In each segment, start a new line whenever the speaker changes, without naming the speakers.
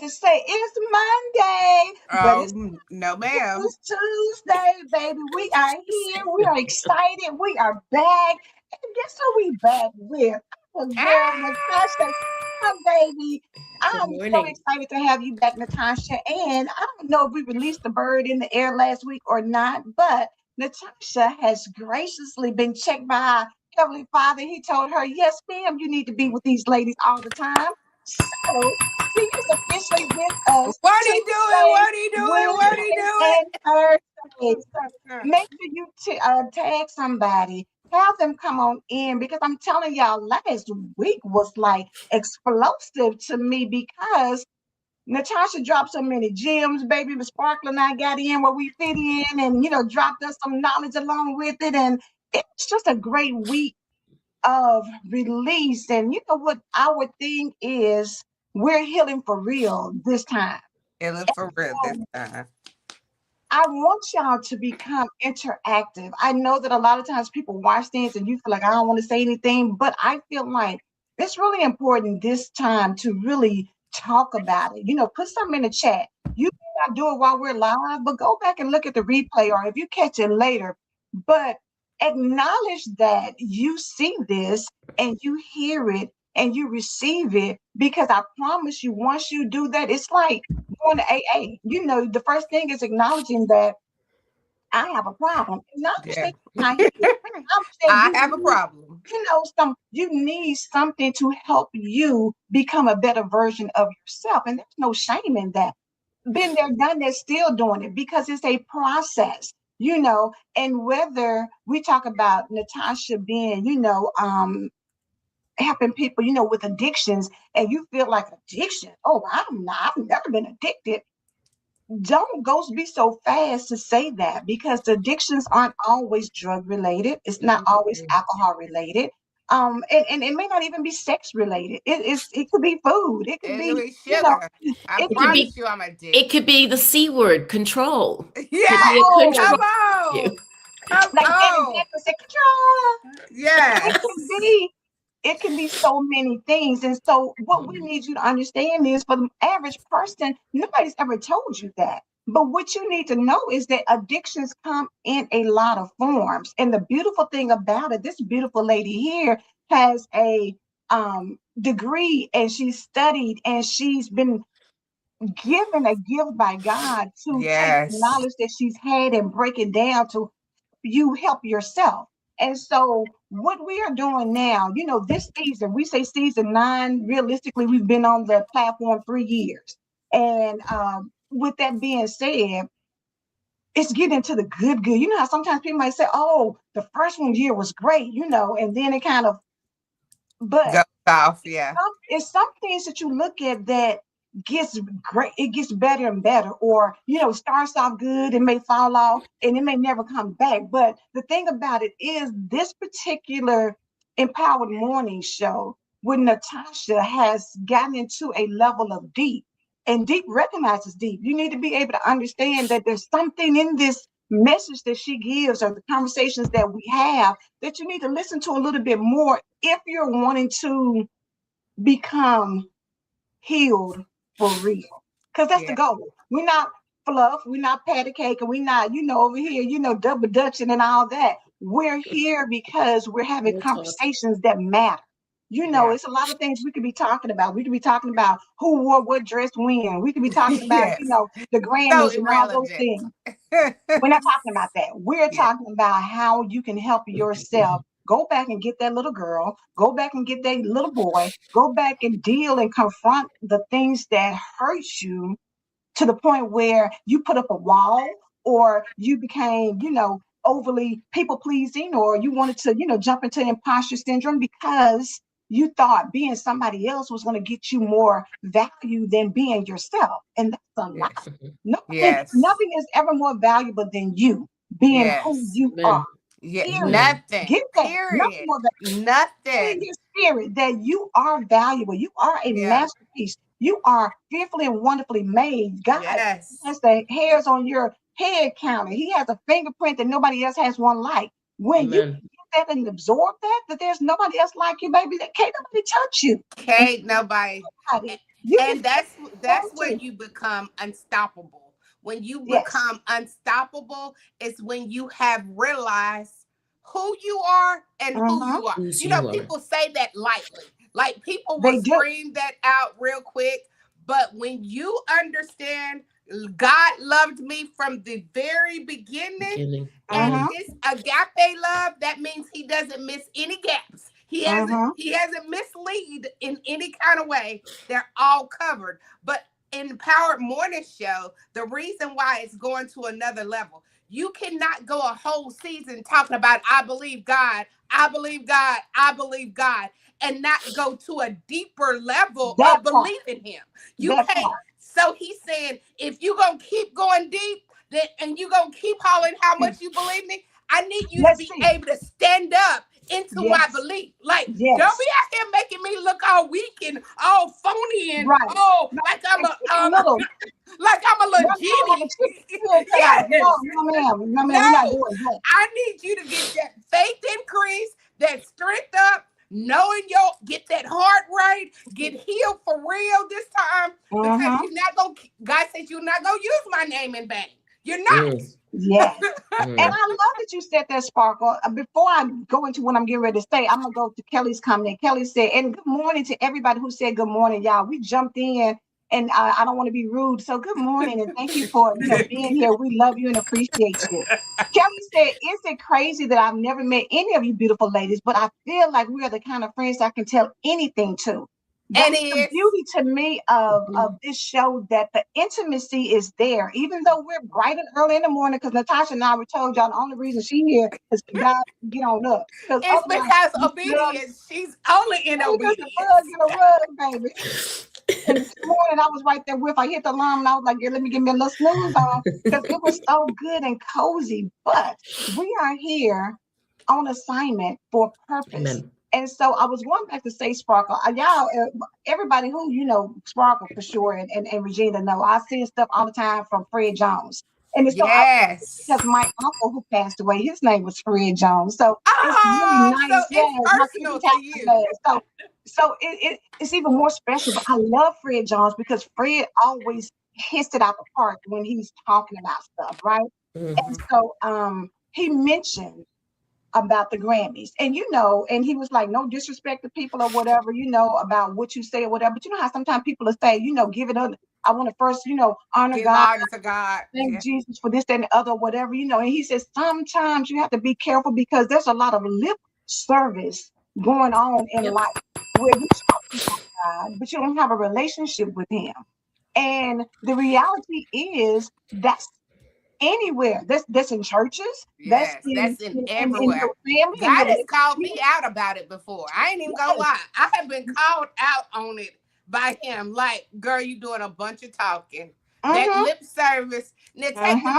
want to say it's Monday, but it's
No, ma'am.
it's Tuesday, baby. We are here. We are excited. We are back. And guess who we back with? Our girl, Natasha. Come, baby.
Good
I'm so
morning.
excited to have you back, Natasha. And I don't know if we released the bird in the air last week or not, but Natasha has graciously been checked by our Heavenly Father. He told her, yes, ma'am, you need to be with these ladies all the time. So she is officially with us
What he doing?
Tuesday,
What he doing? What he
Wednesday,
doing?
and Thursday. So make sure you tag somebody. Have them come on in because I'm telling y'all, last week was like explosive to me because Natasha dropped so many gems, baby. The Sparkle and I got in where we fit in and, dropped us some knowledge along with it. And it's just a great week of release. And you know what our thing is? We're healing for real this time.
It look for real this
So
time.
I want y'all to become interactive. I know that a lot of times people watch things and you feel like I don't want to say anything, but I feel like it's really important this time to really talk about it. Put something in the chat. You may not do it while we're live, but go back and look at the replay or if you catch it later. But acknowledge that you see this and you hear it and you receive it because I promise you, once you do that, it's like going to AA. The first thing is acknowledging that I have a problem. Acknowledge
Yeah.
that you're not here. Acknowledge that
I have a problem.
you need something to help you become a better version of yourself. And there's no shame in that. Been there, done that, still doing it because it's a process, and whether we talk about Natasha being, helping people, with addictions, and you feel like addiction. Oh, I've never been addicted. Don't go be so fast to say that because the addictions aren't always drug related. It's not always alcohol related. And it may not even be sex related. It could be food. It could
It could
be,
be sugar. I
it
It
could
could
be
be
promise you I'm addicted.
it could be the C word, control. Could be a
Yes.
oh,
control
Come on.
you.
Come
like Janet
on.
Jackson said, control. It
Yes.
can be it can be so many things. And so what we need you to understand is for the average person, nobody's ever told you that. But what you need to know is that addictions come in a lot of forms. And the beautiful thing about it, this beautiful lady here has a degree and she's studied and she's been given a gift by God to take the
Yes.
knowledge that she's had and break it down to you help yourself. And so what we are doing now, this season, we say season 9, realistically, we've been on the platform 3 years. And with that being said, it's getting to the good. You know how sometimes people might say, oh, the first one year was great, and then it kind of, but
Goes off. Yeah.
it's some things that you look at that gets great, it gets better and better, or starts off good and may fall off and it may never come back. But the thing about it is this particular Empowered Morning Show with Natasha has gotten into a level of deep, and deep recognizes deep. You need to be able to understand that there's something in this message that she gives or the conversations that we have that you need to listen to a little bit more if you're wanting to become healed for real. Because that's the
Yeah.
goal. We're not fluff, we're not patty cake, and we're not, over here, double dutching and all that. We're here because we're having
Real talk.
conversations that matter.
Yeah.
It's a lot of things we could be talking about. We could be talking about who wore what dress when. We could be talking about,
Yes.
the
So
Grammys and all those
irrelevant.
things. We're not talking about that. We're
Yeah.
talking about how you can help yourself. Go back and get that little girl. Go back and get that little boy. Go back and deal and confront the things that hurt you to the point where you put up a wall or you became, overly people pleasing or you wanted to, jump into imposter syndrome because you thought being somebody else was going to get you more value than being yourself. And that's a lie.
Yes.
Nothing,
Yes.
nothing is ever more valuable than you being who
Yes.
you are.
Amen.
Yeah.
Period.
Amen.
Get
Nothing.
that. Nothing
Period.
more in
Nothing.
your spirit that you are valuable. You are a
Yeah.
masterpiece. You are fearfully and wonderfully made. God
Yes.
has the hairs on your head counted. He has a fingerprint that nobody else has one like. When you
Amen.
get that and absorb that there's nobody else like you, baby, that can't nobody touch you. And
Can't nobody.
nobody. You
And
just
that's where
to.
you become unstoppable. When you
Yes.
become unstoppable, it's when you have realized who you are and who
Mm-hmm.
you are.
Who's
You know,
you are.
people say that lightly. Like people will
They do.
scream that out real quick. But when you understand God loved me from the very beginning,
Beginning.
and
Mm-hmm.
his agape love, that means he doesn't miss any gaps.
Mm-hmm.
He hasn't mislead in any kind of way. They're all covered. But in Powered Morning Show, the reason why it's going to another level, you cannot go a whole season talking about I believe God, I believe God, I believe God, and not go to a deeper level
That
of
part.
believing him. You
That
can't.
part.
So he's saying, if you're gonna keep going deep, and you gonna keep hollering how much you believe me, I need you to
Let's
be
see.
able to stand up into my
Yes.
belief. Like, don't be
Yes.
out here making me look all weak and all phony and
Right.
oh,
No,
like I'm
and
a
speaking little,
like I'm a little
run down like a
genie.
chicken head cut out.
Yes.
No, no, ma'am. No, ma'am. We're not
No,
doing that.
I need you to get that faith increase, that strength up, knowing get that heart right, get healed for real this time, because
Mm-hmm.
you're not gonna. God says you're not gonna use my name in vain. You're not.
Mm,
Yes. And
mm.
I love that you said that, Sparkle. Before I go into what I'm getting ready to say, I'm gonna go to Kelly's comment. Kelly said, "And good morning to everybody who said good morning, y'all. We jumped in, and I don't want to be rude, so good morning and thank you for being here. We love you and appreciate you." Kelly said, "Is it crazy that I've never met any of you beautiful ladies, but I feel like we are the kind of friends I can tell anything to."
And
That's the
it's
beauty to me of
Mhm.
this show, that the intimacy is there, even though we're bright and early in the morning. Because Natashah and I were told y'all the only reason she here is for God to get on up. Because
it's
otherwise,
because
we love,
obedience. She's only in
just a bug
obedience.
in a rug, baby. And this morning I was right there with. I hit the alarm and I was like, "Yeah, let me give me a little snooze on," because it was so good and cozy. But we are here on assignment for a purpose.
Amen.
And so I was going back to say, Sparkle, y'all, everybody who Sparkle for sure, and Regina know. I see stuff all the time from Fred Jones, and it's so
Yes.
because my uncle who passed away, his name was Fred Jones. So it's really
Oh, so
nice. Yeah,
it's
my cousin
personal to
passed
you.
away. So it's even more special. But I love Fred Jones because Fred always hits it out the park when he's talking about stuff, right? And
Mhm.
so he mentioned about the Grammys. And he was like, no disrespect to people or whatever, about what you say or whatever. But you know how sometimes people will say, give it up. I want to first, honor
Give
God,
honor to God.
thank
Yeah.
Jesus for this, that, and the other, whatever, And he says sometimes you have to be careful because there's a lot of lip service going on in
Yep.
life where you talk about God, but you don't have a relationship with him. And the reality is that's anywhere. That's in churches. That's
Yes,
in
that's in
in your
everywhere.
family and
God
your
has called
relationship.
me out about it before. I ain't even gonna
Yes.
lie. I have been called out on it by him. Like, girl, you doing a bunch of talking. That
Mm-hmm.
lip service. Now
Mm-hmm.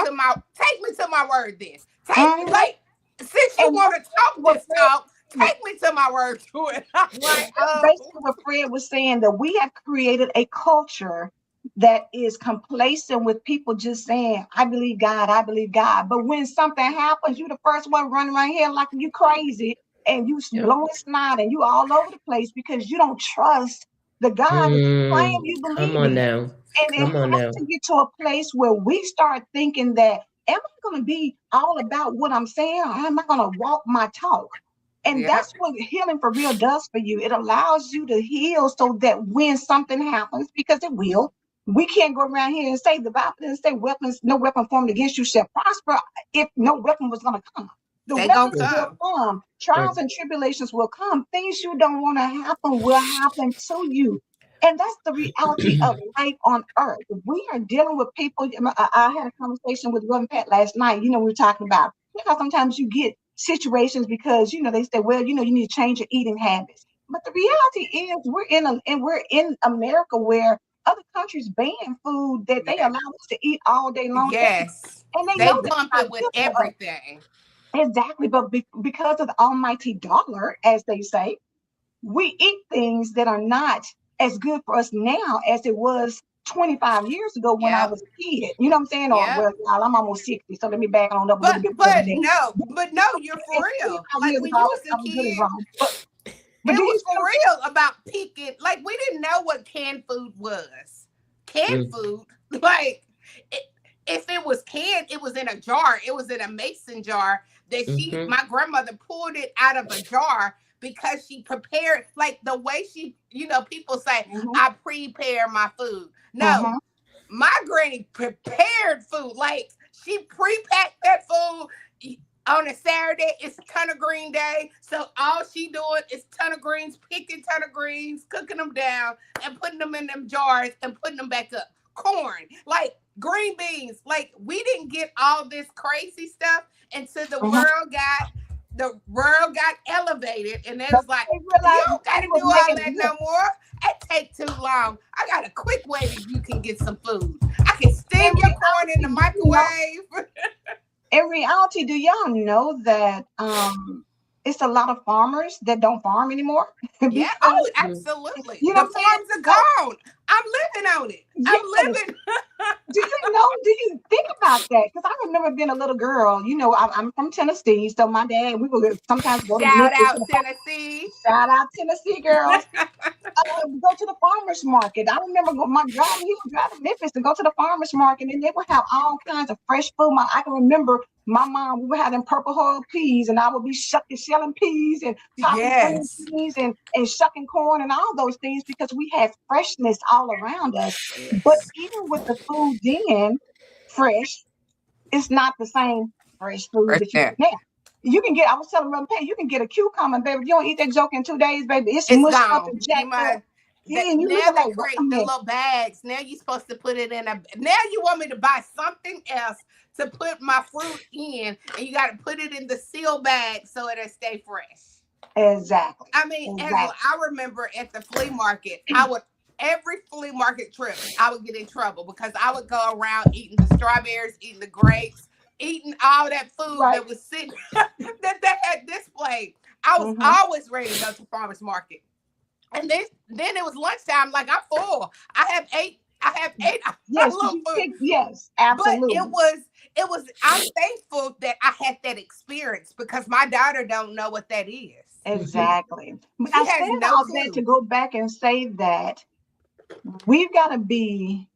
take me to my word then.
Mm-hmm.
Like, since you
And
want to talk
what
this
Fred,
talk, take me to my word to it. I'm like,
that's basically what Fred was saying, that we have created a culture that is complacent with people just saying, I believe God, I believe God. But when something happens, you the first one running around here like you crazy and you
Yep.
blowing snot and you all over the place because you don't trust the God that you claim
Mm.
you
Come
believe
on
in.
now.
And it
Come on
has
now.
to get to a place where we start thinking that, am I going to be all about what I'm saying, or am I going to walk my talk? And
yep.
that's what healing for real does for you. It allows you to heal so that when something happens, because it will, we can't go around here and say the Bible doesn't say no weapon formed against you shall prosper if no weapon was going to come. The
They gonna
weapons will
come.
come, trials
Mm.
and tribulations will come, things you don't want to happen will happen to you. And that's the reality of life on earth. We are dealing with people. I had a conversation with Reverend Pat last night. We were talking about how sometimes you get situations because they say, well, you need to change your eating habits. But the reality is, we're in America where other countries ban food that they
Yeah.
allow us to eat all day long,
Yes.
and they
They
know that's
pump
not
it with
good for us.
everything.
Exactly, but because of the almighty dollar, as they say, we eat things that are not as good for us now as it was 25 years ago when I
Yep.
was a kid. You know what I'm saying? Or,
Yep.
well, y'all, I'm almost 60, so let me back on up a little bit more than that.
But no, you're for
And
real.
25
Like
years
when
ago,
you was a
I was really
kid,
wrong. But But do you
was for real about picking. Like, we didn't know what canned food was. Canned food, like, if it was canned, it was in a jar. It was in a mason jar that my grandmother pulled it out of a jar because she prepared, like the way she, people say, I prepare my food. No, my granny prepared food. Like, she pre-packed that food. On a Saturday, it's turnip green day. So all she doing is turnip greens, picking turnip greens, cooking them down, and putting them in them jars and putting them back up. Corn, like green beans. Like, we didn't get all this crazy stuff until the world got elevated, and it was like, you don't gotta do all that no more. It take too long. I got a quick way that you can get some food. I can steam your corn in the microwave.
In reality, do y'all know that it's a lot of farmers that don't farm anymore?
Yeah, oh, absolutely. The farms are gone. I'm living on it. I'm living.
Do you think about that? Because I remember being a little girl, I'm from Tennessee. So my dad, we would sometimes go to
Tennessee.
Shout out Tennessee girls. Go to the farmer's market. I remember my grandma, he would drive to Memphis and go to the farmer's market, and they would have all kinds of fresh food. I can remember my mom, we would have them purple hull peas, and I would be shelling peas and chopping green peas and shucking corn and all those things because we had freshness all around us. But even with the food then fresh, it's not the same fresh food that you get now. You can get, I was telling Brother Pay, you can get a cucumber, baby. If you don't eat that joke in 2 days, baby, it's mushed up and jacked up.
Yeah, and you now they create the little bags. Now you're supposed to put it in now you want me to buy something else to put my fruit in, and you got to put it in the seal bag so it'll stay fresh.
Exactly.
I mean, Angela, I remember at the flea market, every flea market trip, I would get in trouble because I would go around eating the strawberries, eating the grapes, eating all that food that was sitting that they had displayed. I was always ready to go to farmer's market. And then it was lunchtime. Like, I'm full. I have eight.
Yes, food. Yes, absolutely.
But it was. I'm thankful that I had that experience because my daughter don't know what that is.
Exactly. But I said all that to go back and say that we've got to be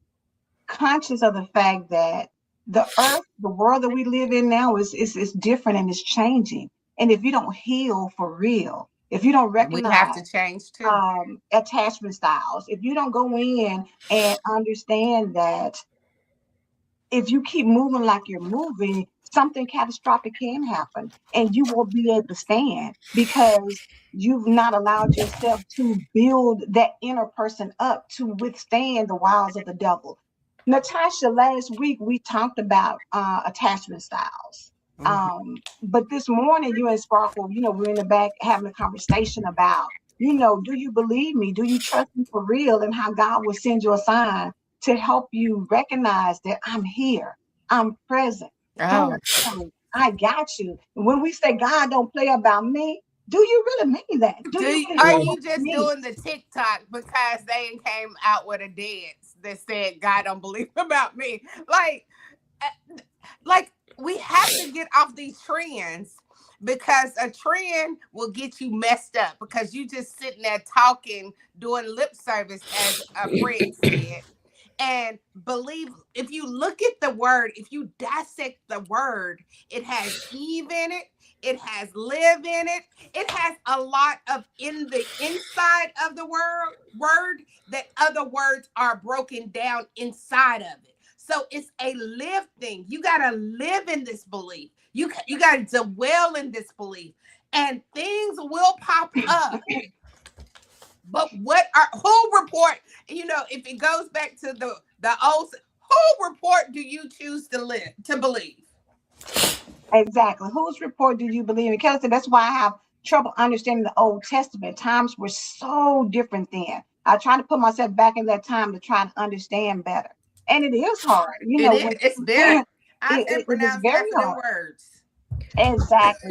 conscious of the fact that the earth, the world that we live in now is different and it's changing. And if you don't heal for real, if you don't recognize,
we have to change too.
Attachment styles, if you don't go in and understand that if you keep moving like you're moving, something catastrophic can happen and you won't be able to stand because you've not allowed yourself to build that inner person up to withstand the wiles of the devil. Natashah, last week we talked about attachment styles. But this morning, you and Sparkle, we're in the back having a conversation about, do you believe me? Do you trust me for real? And how God will send you a sign to help you recognize that I'm here. I'm present. Don't worry, I got you. When we say God don't play about me, do you really mean that?
Are you just doing the TikTok because they came out with a dance that said God don't believe about me? Like we have to get off these trends because a trend will get you messed up because you just sitting there talking, doing lip service, as a friend said. And believe, if you look at the word, if you dissect the word, it has Eve in it. It has live in it. It has a lot of in the inside of the word that other words are broken down inside of it. So it's a live thing. You got to live in this belief. You got to dwell in this belief, and things will pop up. But who report? If it goes back to the old, who report do you choose to believe?
Exactly. Whose report do you believe in? Kelly said that's why I have trouble understanding the Old Testament. Times were so different then. I try to put myself back in that time to try to understand better. And it is hard.
It's very. I
it
pronounce
is very hard.
Words.
Exactly.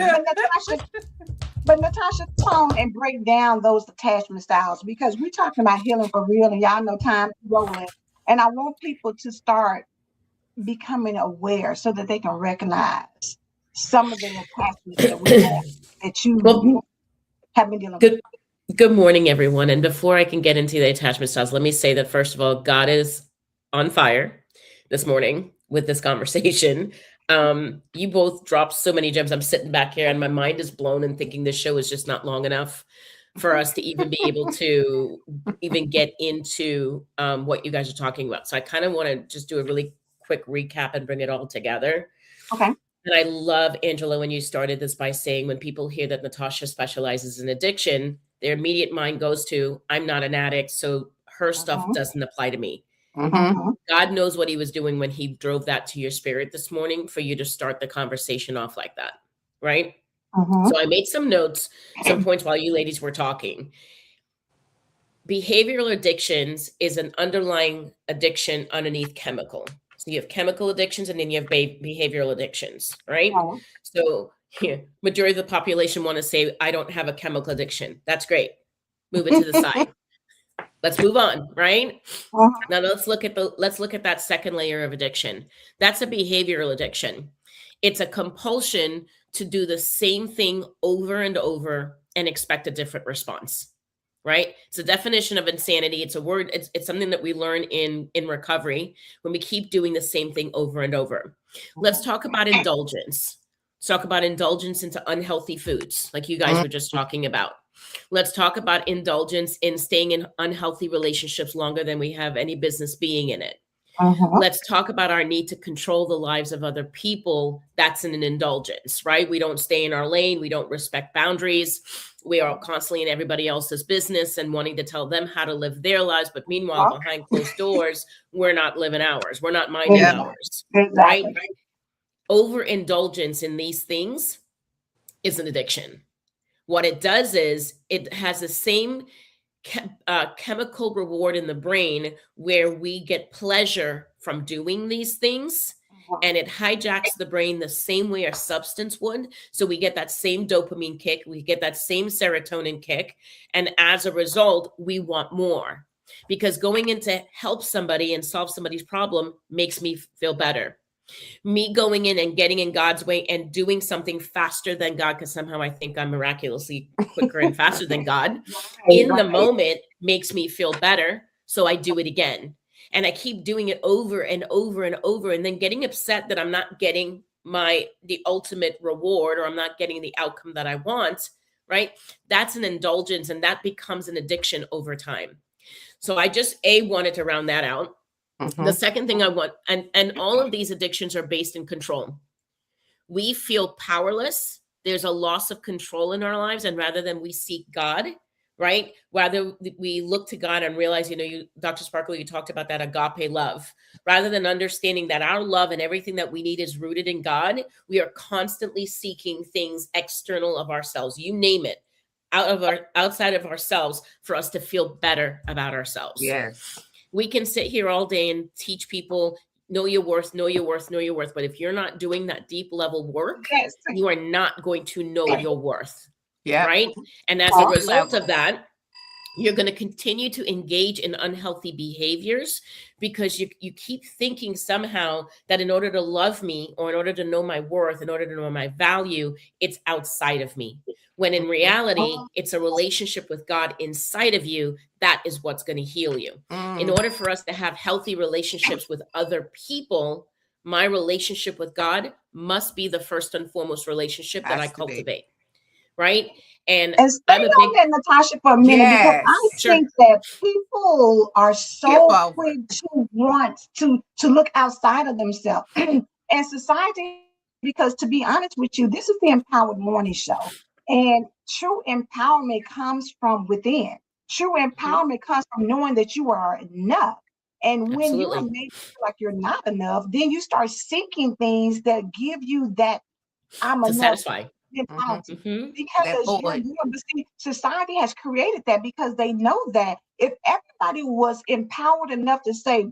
But Natashah, tone and break down those attachment styles because we're talking about healing for real, and y'all know time is rolling. And I want people to start becoming aware so that they can recognize some of the attachments that we have that you have been dealing with.
Good morning, everyone. And before I can get into the attachment styles, let me say that first of all, God is on fire this morning with this conversation. You both dropped so many gems. I'm sitting back here and my mind is blown and thinking this show is just not long enough for us to even be able to even get into what you guys are talking about. So I kind of want to just do a really quick recap and bring it all together.
Okay.
And I love, Angela, when you started this by saying when people hear that Natashah specializes in addiction, their immediate mind goes to, I'm not an addict, so her stuff doesn't apply to me. God knows what he was doing when he drove that to your spirit this morning for you to start the conversation off like that, right? So I made some notes, some points while you ladies were talking. Behavioral addictions is an underlying addiction underneath chemical. So you have chemical addictions and then you have behavioral addictions, right? So here, majority of the population want to say, I don't have a chemical addiction. That's great. Move it to the side. Let's move on, right? Now let's look at that second layer of addiction. That's a behavioral addiction. It's a compulsion to do the same thing over and over and expect a different response. Right? It's a definition of insanity. It's a word. It's something that we learn in recovery when we keep doing the same thing over and over. Let's talk about indulgence. Let's talk about indulgence into unhealthy foods, like you guys were just talking about. Let's talk about indulgence in staying in unhealthy relationships longer than we have any business being in it. Let's talk about our need to control the lives of other people. That's an indulgence, right? We don't stay in our lane. We don't respect boundaries. We are constantly in everybody else's business and wanting to tell them how to live their lives. But meanwhile, behind closed doors, we're not living ours. We're not minding ours, right? Overindulgence in these things is an addiction. What it does is it has the same chemical reward in the brain where we get pleasure from doing these things, and it hijacks the brain the same way a substance would. So we get that same dopamine kick, we get that same serotonin kick, and as a result, we want more because going in to help somebody and solve somebody's problem makes me feel better. Me going in and getting in God's way and doing something faster than God, because somehow I think I'm miraculously quicker and faster than God, in the moment makes me feel better. So I do it again. And I keep doing it over and over and over, and then getting upset that I'm not getting the ultimate reward, or I'm not getting the outcome that I want, right? That's an indulgence, and that becomes an addiction over time. So I just wanted to round that out. The second thing I want, and all of these addictions are based in control. We feel powerless. There's a loss of control in our lives. And rather than we seek God, right? Rather we look to God and realize, Dr. Sparkle, you talked about that agape love. Rather than understanding that our love and everything that we need is rooted in God, we are constantly seeking things external of ourselves. You name it, outside of ourselves for us to feel better about ourselves.
Yes.
We can sit here all day and teach people, know your worth, know your worth, know your worth. But if you're not doing that deep level work, you are not going to know your worth. Yeah. Right. And as a result of that, you're going to continue to engage in unhealthy behaviors because you keep thinking somehow that in order to love me, or in order to know my worth, in order to know my value, it's outside of me. When in reality, it's a relationship with God inside of you. That is what's going to heal you. In order for us to have healthy relationships with other people, my relationship with God must be the first and foremost relationship that I cultivate. Right. And
stay on that, Natashah, for a minute, because I think that people are so quick to want to look outside of themselves and society. Because to be honest with you, this is the Empowered Morning Show, and true empowerment comes from within. True empowerment comes from knowing that you are enough. And when you are made to feel like you're not enough, then you start seeking things that give you that I'm
to
enough.
Satisfy.
Because society has created that because they know that if everybody was empowered enough to say,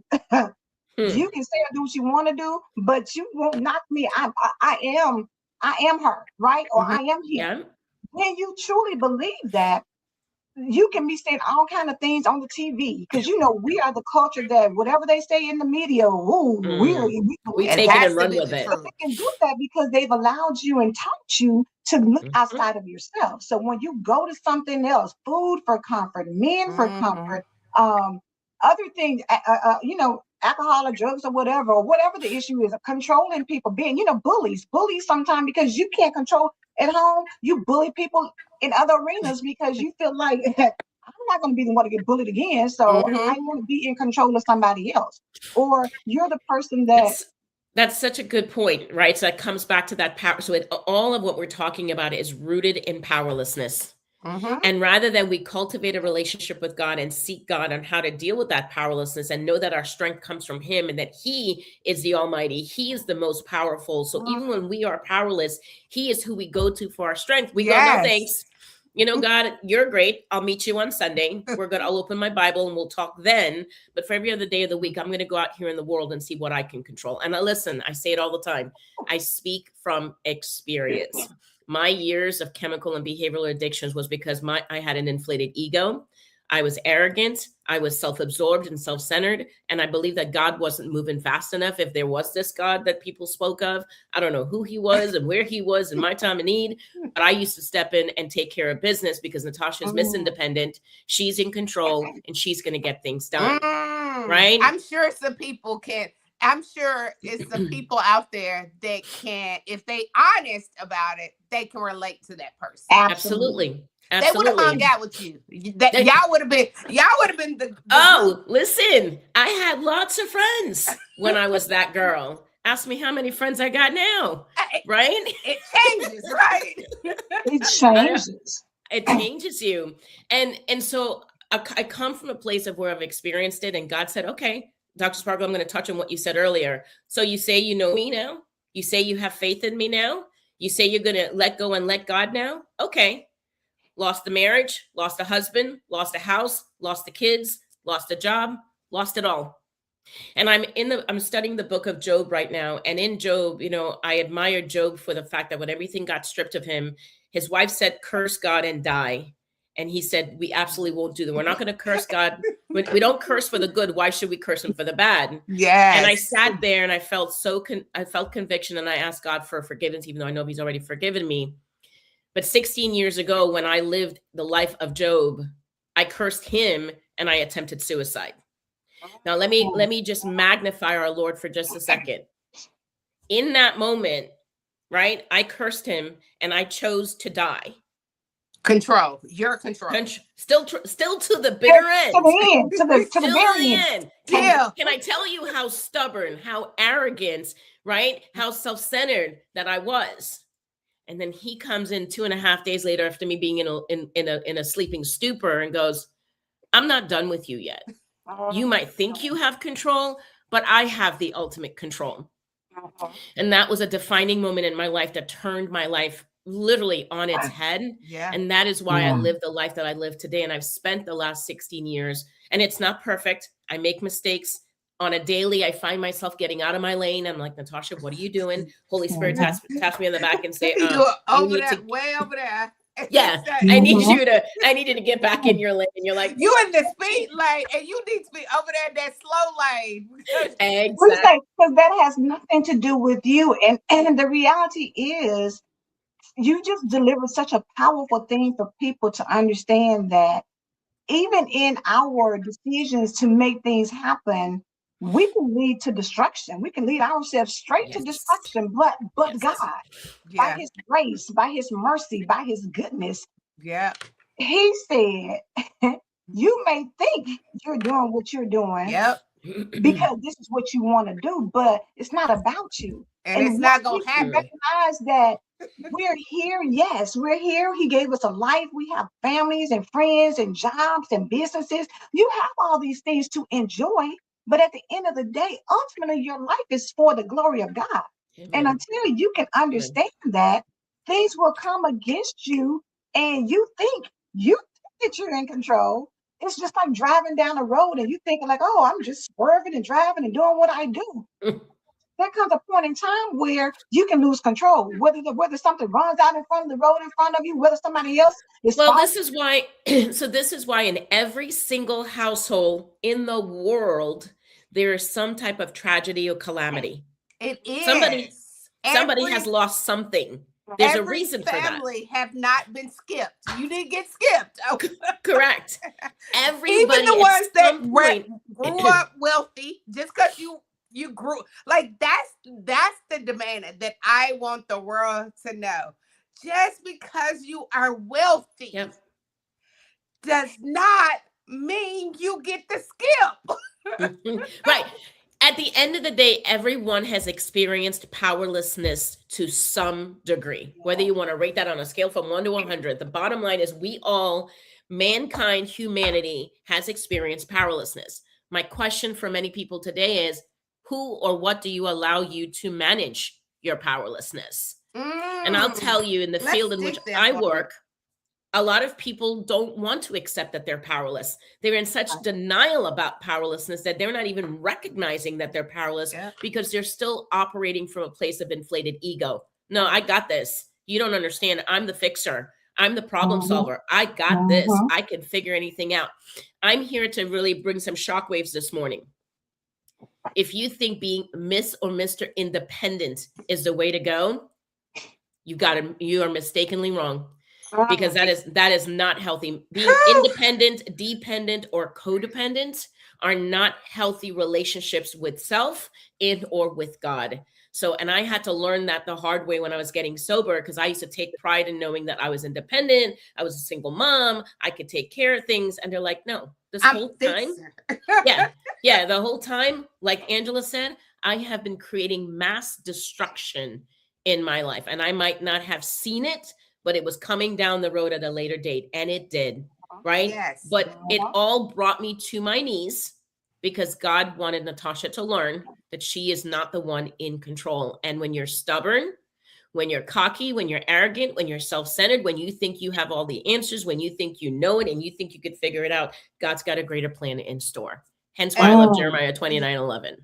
you can say or do what you want to do, but you won't knock me. I am her, right? Or I am here. When you truly believe that, you can be saying all kind of things on the TV because we are the culture that whatever they say in the media, ooh, we
We
believe.
It
take it
has
and
to
run
be
with
the
it.
But
truth.
they can do that because they've allowed you and taught you to look
Mhm.
outside of yourself. So when you go to something else, food for comfort, men for
Mhm.
comfort, other things, alcohol or drugs or whatever the issue is, controlling people, being, bullies sometimes because you can't control at home. You bully people in other arenas because you feel like I'm not going to be the one to get bullied again. So I
Mhm.
want to be in control of somebody else. Or you're the person that
That's such a good point, right? So that comes back to that power. So all of what we're talking about is rooted in powerlessness.
Mhm.
And rather than we cultivate a relationship with God and seek God on how to deal with that powerlessness and know that our strength comes from Him and that He is the Almighty, He is the most powerful. So even when we are powerless, He is who we go to for our strength. We go, no
Yes.
thanks. God, you're great. I'll meet you on Sunday. I'll open my Bible and we'll talk then. But for every other day of the week, I'm going to go out here in the world and see what I can control. And listen, I say it all the time. I speak from experience. My years of chemical and behavioral addictions was because I had an inflated ego. I was arrogant. I was self-absorbed and self-centered. And I believe that God wasn't moving fast enough. If there was this God that people spoke of, I don't know who He was and where He was in my time of need. But I used to step in and take care of business because Natashah is Miss
mm,
Independent. She's in control and she's going to get things done. Right?
I'm sure some people can. I'm sure it's some people out there that can, if they honest about it, they can relate to that person.
absolutely.
Absolutely.
They would have hung
Absolutely.
out with you. That y'all would have been the group.
Oh, listen, I had lots of friends when I was that girl. Ask me how many friends I got now,
It,
right?
it changes, right?
It
I,
changes.
it changes you. And so I come from a place of where I've experienced it and God said, okay, Dr. Sparkle, I'm going to touch on what you said earlier. So you say you know me now? You say you have faith in me now? You say you're going to let go and let God now? Okay. Lost the marriage, lost a husband, lost a house, lost the kids, lost a job, lost it all. And I'm studying the book of Job right now. And in Job, I admired Job for the fact that when everything got stripped of him, his wife said, curse God and die. And he said, we absolutely won't do that. We're not going to curse God. We don't curse for the good. Why should we curse him for the bad? And I
Yes.
sat there and I felt I felt conviction and I asked God for forgiveness, even though I know He's already forgiven me. But 16 years ago, when I lived the life of Job, I cursed him and I attempted suicide. Now, let me just magnify our Lord for just a second. In that moment, right, I cursed him and I chose to die.
Control. Your control.
Still to the bitter
To
end.
the end, to the
Still to
very
the
end.
end.
Yeah.
Can I tell you how stubborn, how arrogant, right, how self-centered that I was? And then he comes in 2.5 days later after me being in a sleeping stupor and goes, I'm not done with you yet. You might think you have control, but I have the ultimate control. And that was a defining moment in my life that turned my life literally on its head.
Yeah.
And that is why I live the life that I live today. And I've spent the last 16 years, and it's not perfect. I make mistakes. On a daily, I find myself getting out of my lane. I'm like, Natashah, what are you doing? Holy Spirit taps me on the back and say,
You
you
over
need
there,
to,
way over there.
yeah, I need you to get back in your lane. And you're like,
You in the speed lane, and you need to be over there in that slow lane.
We
exactly.
say because that has nothing to do with you, and the reality is, you just delivered such a powerful thing for people to understand that even in our decisions to make things happen, we can lead to destruction. We can lead ourselves straight to
Yes.
destruction. But God,
Yes.
by
Yeah.
His grace, by His mercy, by His goodness,
Yeah.
He said, you may think you're doing what you're doing
Yep.
because this is what you want to do, but it's not about you.
And
And
it's
once
not
we
gonna
can
happen.
recognize that we're here, yes, we're here. He gave us a life. We have families and friends and jobs and businesses. You have all these things to enjoy, but at the end of the day, ultimately, your life is for the glory of God. And
Amen.
until you can
Amen.
understand that, things will come against you, and you think that you're in control. It's just like driving down the road and you thinking like, oh, I'm just swerving and driving and doing what I do. there comes a point in time where you can lose control, whether something runs out in front of the road in front of you, whether somebody else is
Well,
following.
this is why, so this is why in every single household in the world, there is some type of tragedy or calamity.
It
Somebody
is.
somebody has lost something. There's a reason for that.
Every family have not been skipped. You didn't get skipped. Oh.
Correct. Everybody
Even the ones
at
that
some point
grew up wealthy, just because you grew, like that's the demand that I want the world to know. Just because you are wealthy
Yep.
does not mean you get to skip.
Right. At the end of the day, everyone has experienced powerlessness to some degree, whether you want to rate that on a scale from 1 to 100. The bottom line is we all, mankind, humanity, has experienced powerlessness. My question for many people today is, who or what do you allow you to manage your powerlessness? And I'll tell you, in the field in which I work, a lot of people don't want to accept that they're powerless. They're in such denial about powerlessness that they're not even recognizing that they're powerless because they're still operating from a place of inflated ego. No, I got this. You don't understand. I'm the fixer. I'm the problem solver. I got this. I can figure anything out. I'm here to really bring some shockwaves this morning. If you think being Miss or Mr. Independent is the way to go, you are mistakenly wrong. Because that is not healthy. Being independent, dependent, or codependent are not healthy relationships with self and or with God. So, and I had to learn that the hard way when I was getting sober, because I used to take pride in knowing that I was independent. I was a single mom. I could take care of things. And they're like, no, this whole time. Yeah. The whole time, like Angela said, I have been creating mass destruction in my life. And I might not have seen it, but it was coming down the road at a later date, and it did, right?
Yes.
But it all brought me to my knees because God wanted Natashah to learn that she is not the one in control. And when you're stubborn, when you're cocky, when you're arrogant, when you're self-centered, when you think you have all the answers, when you think you know it and you think you could figure it out, God's got a greater plan in store. Hence why I love Jeremiah 29:11.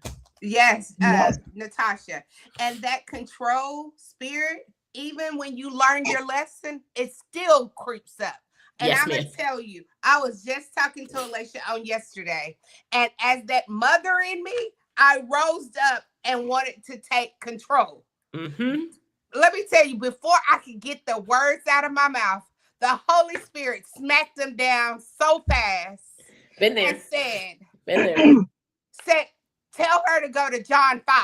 Yes, Natashah. And that control spirit, even when you learn your lesson, it still creeps up. And
Yes,
I'm going to tell you, I was just talking to Alicia on yesterday. And as that mother in me, I rose up and wanted to take control. Let me tell you, before I could get the words out of my mouth, the Holy Spirit smacked them down so fast.
Been there.
And said, tell her to go to John 5.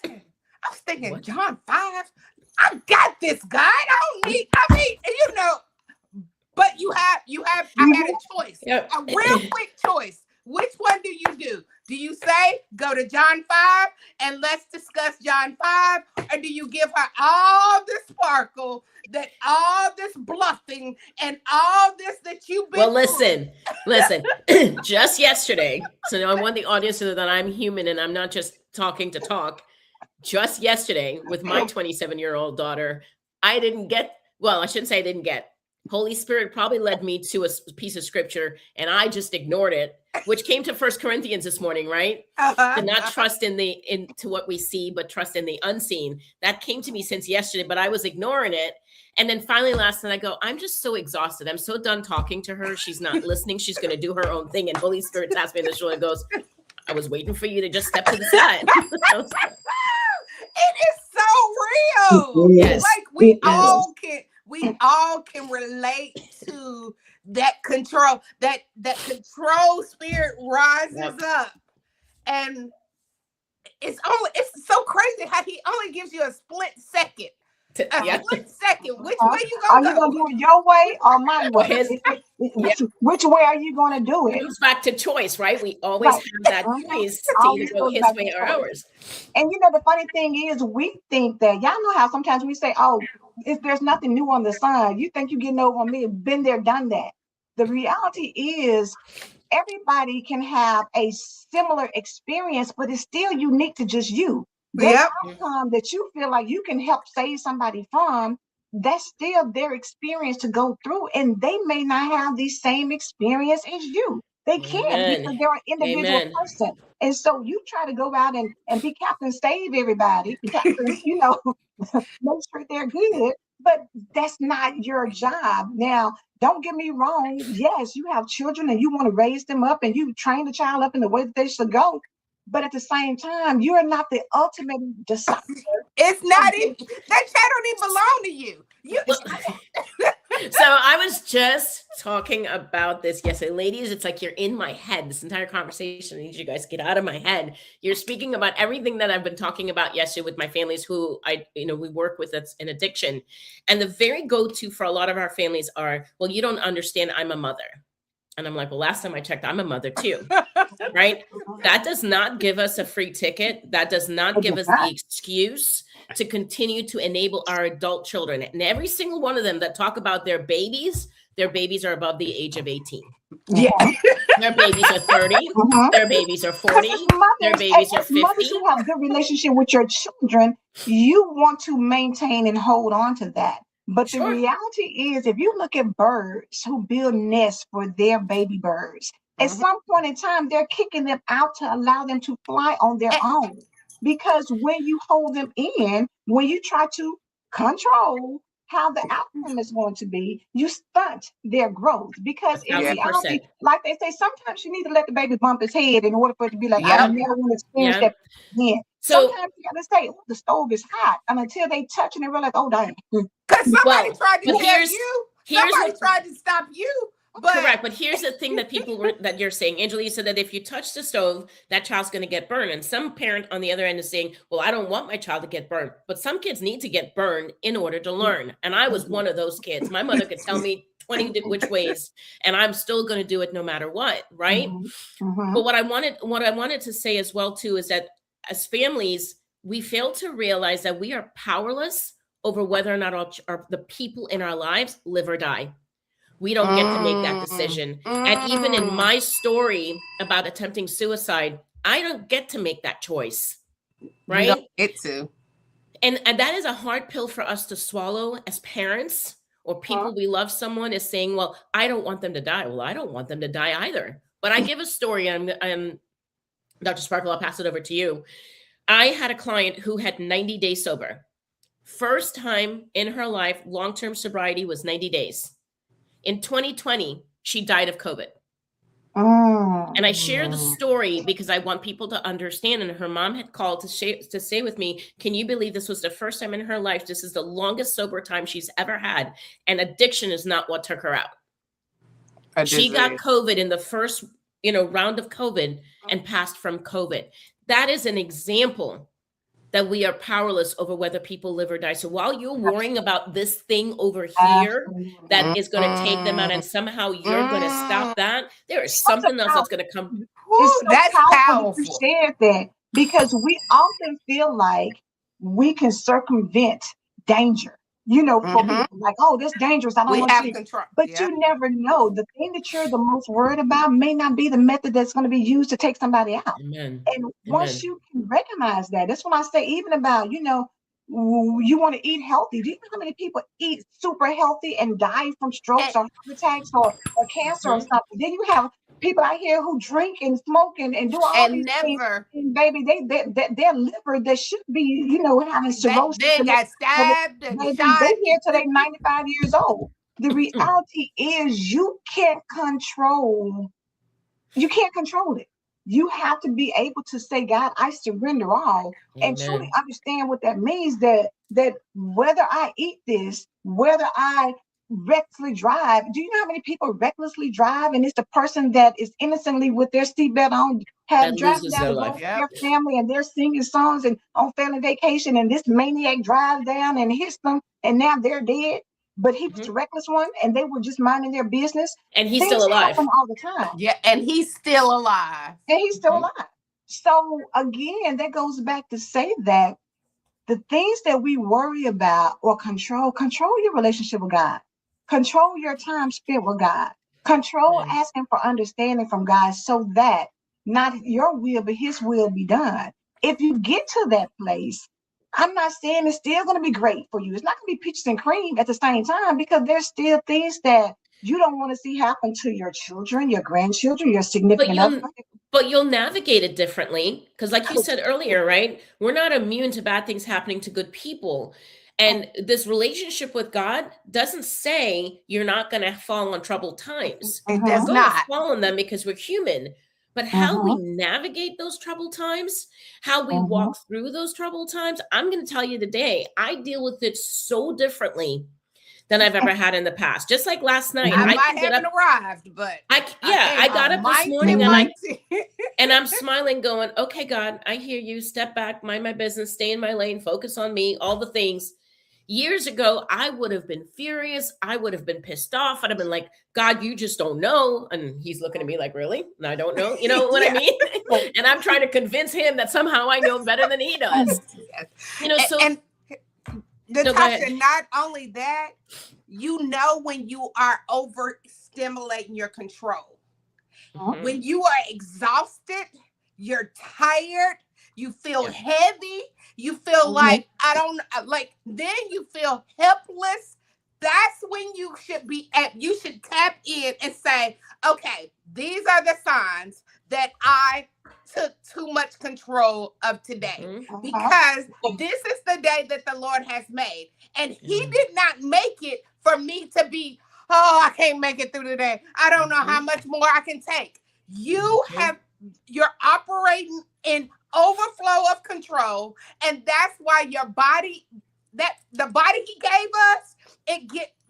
I was thinking, what? John 5? I got this, God. But I had a choice, a real quick choice. Which one do you do? Do you say, go to John 5 and let's discuss John 5? Or do you give her all this sparkle, that all this bluffing and all this that you've been
listen, just yesterday, so now I want the audience to know that I'm human and I'm not just talking to talk. Just yesterday with my 27-year-old daughter, I shouldn't say I didn't get. Holy Spirit probably led me to a piece of scripture and I just ignored it, which came to 1 Corinthians this morning, right? To not trust into what we see, but trust in the unseen. That came to me since yesterday, but I was ignoring it. And then finally last night I go, I'm just so exhausted. I'm so done talking to her. She's not listening. She's going to do her own thing. And Holy Spirit taps me in the shoulder and goes, I was waiting for you to just step to the side.
It is so real.
Yes.
Like we all can relate to that control. That control spirit rises up. And it's so crazy how he only gives you a split second. Split second. Which way you gonna go?
Are you gonna do it your way or my way? Which way are you gonna do it?
It goes back to choice, right? We always have that choice to either go his way or ours.
And the funny thing is, we think that, y'all know how sometimes we say, oh, there's nothing new on the sun. You think you're getting over on me. Been there, done that. The reality is everybody can have a similar experience, but it's still unique to just you. That outcome that you feel like you can help save somebody from, that's still their experience to go through. And they may not have the same experience as you. They can't
Amen.
because they're an individual
Amen.
person. And so you try to go out and be Captain Save everybody, Captain, make sure they're good, but that's not your job. Now, don't get me wrong. Yes, you have children and you want to raise them up and you train the child up in the way that they should go. But at the same time, you're not the ultimate decider.
It's not even that child don't even belong to you.
So I was just talking about this yesterday. Ladies, it's like you're in my head. This entire conversation, I need you guys to get out of my head. You're speaking about everything that I've been talking about yesterday with my families who we work with that's in addiction. And the very go-to for a lot of our families are, well, you don't understand, I'm a mother. And I'm like, well, last time I checked, I'm a mother too, right? That does not give us a free ticket. That does not give us the excuse to continue to enable our adult children. And every single one of them that talk about their babies are above the age of 18.
Yeah.
Their babies are 30. Their babies are 40. Their babies are 50.
Mothers who have good relationship with your children, you want to maintain and hold on to that. But the reality is, if you look at birds who build nests for their baby birds, at some point in time, they're kicking them out to allow them to fly on their own. Because when you hold them in, when you try to control how the outcome is going to be, you stunt their growth. Because in reality, like they say, sometimes you need to let the baby bump his head in order for it to be like, I never want to experience that again. So, sometimes you gotta say, the stove is hot, and until they touch and they realize, oh, damn.
Because somebody tried to tell you, somebody tried to stop you. But
correct, but here's the thing that that you're saying, Angela, you said that if you touch the stove, that child's going to get burned. And some parent on the other end is saying, well, I don't want my child to get burned. But some kids need to get burned in order to learn. And I was one of those kids. My mother could tell me 20 which ways, and I'm still going to do it no matter what, right? But what I wanted to say as well, too, is that as families, we fail to realize that we are powerless over whether or not the people in our lives live or die. We don't get to make that decision. And even in my story about attempting suicide, I don't get to make that choice, right?
You don't get to.
And that is a hard pill for us to swallow as parents or people we love. Someone is saying, well, I don't want them to die. Well, I don't want them to die either. But I give a story. Dr. Sparkle, I'll pass it over to you. I had a client who had 90 days sober. First time in her life, long-term sobriety was 90 days. In 2020, she died of COVID. And I share the story because I want people to understand. And her mom had called to say with me, can you believe this was the first time in her life? This is the longest sober time she's ever had. And addiction is not what took her out. She got COVID in the first round of COVID and passed from COVID. That is an example that we are powerless over whether people live or die. So while you're worrying about this thing over here that is going to take them out and somehow you're going to stop that, there is something else that's going to come.
It's so that's powerful. You shared that because we often feel like we can circumvent danger. For people like, oh, that's dangerous. I don't want to control. But you never know. The thing that you're the most worried about may not be the method that's going to be used to take somebody out.
Amen.
And once you can recognize that, that's when I say, even about, you want to eat healthy. Do you know how many people eat super healthy and die from strokes or heart attacks or cancer or something? Then you have people out here who drink and smoke and do all these things. And baby, their liver that should be, having cirrhosis.
They got stabbed and shot.
They here till they're 95 years old. The reality is you can't control it. You have to be able to say, God, I surrender all. Amen. And truly understand what that means, that whether I eat this, whether I recklessly drive. Do you know how many people recklessly drive? And it's the person that is innocently with their seatbelt on, driving down the road with their family, and they're singing songs and on family vacation, and this maniac drives down and hits them, and now they're dead. But he was the reckless one, and they were just minding their business.
And he's still alive
all the time.
Yeah, and he's still alive.
So again, that goes back to say that the things that we worry about or control your relationship with God. Control your time spent with God. Control asking for understanding from God so that not your will, but his will be done. If you get to that place, I'm not saying it's still going to be great for you. It's not going to be peaches and cream at the same time, because there's still things that you don't want to see happen to your children, your grandchildren, your
But
significant other.
you'll navigate it differently because, like you said earlier, right? We're not immune to bad things happening to good people. And this relationship with God doesn't say you're not going to fall on troubled times.
It
We're
does
going to
not.
fall on them because we're human. But how we navigate those troubled times, how we walk through those troubled times, I'm going to tell you today, I deal with it so differently than I've ever had in the past. Just like last night,
I
I
might
can get
haven't
up.
arrived, but
I got up this morning
mighty.
and I'm smiling, going, okay, God, I hear you. Step back, mind my business, stay in my lane, focus on me, all the things. Years ago, I would have been furious. I would have been pissed off. I'd have been like, God, you just don't know. And he's looking at me like, really? And I don't know. You know what I mean? And I'm trying to convince him that somehow I know better than he does. You know, so.
And Natasha, not only that, you know when you are overstimulating your control. When you are exhausted, you're tired, you feel heavy, you feel like then you feel helpless. That's when you should tap in and say, okay, these are the signs that I took too much control of today, because this is the day that the Lord has made, and he did not make it for me to be, oh, I can't make it through the day, I don't know how much more I can take. You're operating in overflow of control, and that's why your body, that the body he gave us,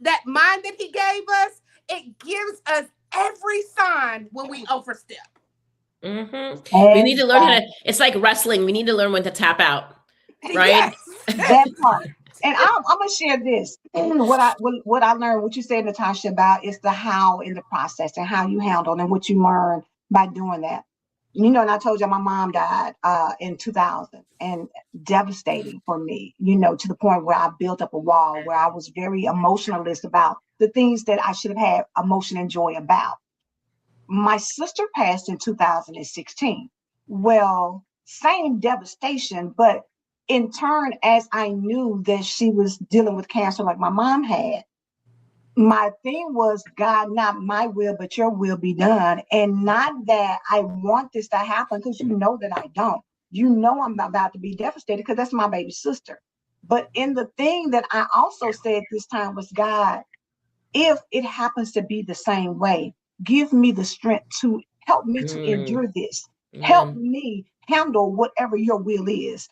that mind that he gave us, it gives us every sign when we overstep.
We need to learn how to, it's like wrestling. We need to learn when to tap out, right?
That part. And I'm gonna share this. What I learned, what you said, Natasha, about is the how in the process and how you handle and what you learn by doing that. You know, and I told you my mom died in 2000, and devastating for me, you know, to the point where I built up a wall where I was very emotionalist about the things that I should have had emotion and joy about. My sister passed in 2016. Well, same devastation, but in turn, as I knew that she was dealing with cancer like my mom had, my thing was, God, not my will, but your will be done. And not that I want this to happen, because you know that I don't. You know I'm about to be devastated because that's my baby sister. But in the thing that I also said this time was, God, if it happens to be the same way, give me the strength to help me to endure this. Help me handle whatever your will is.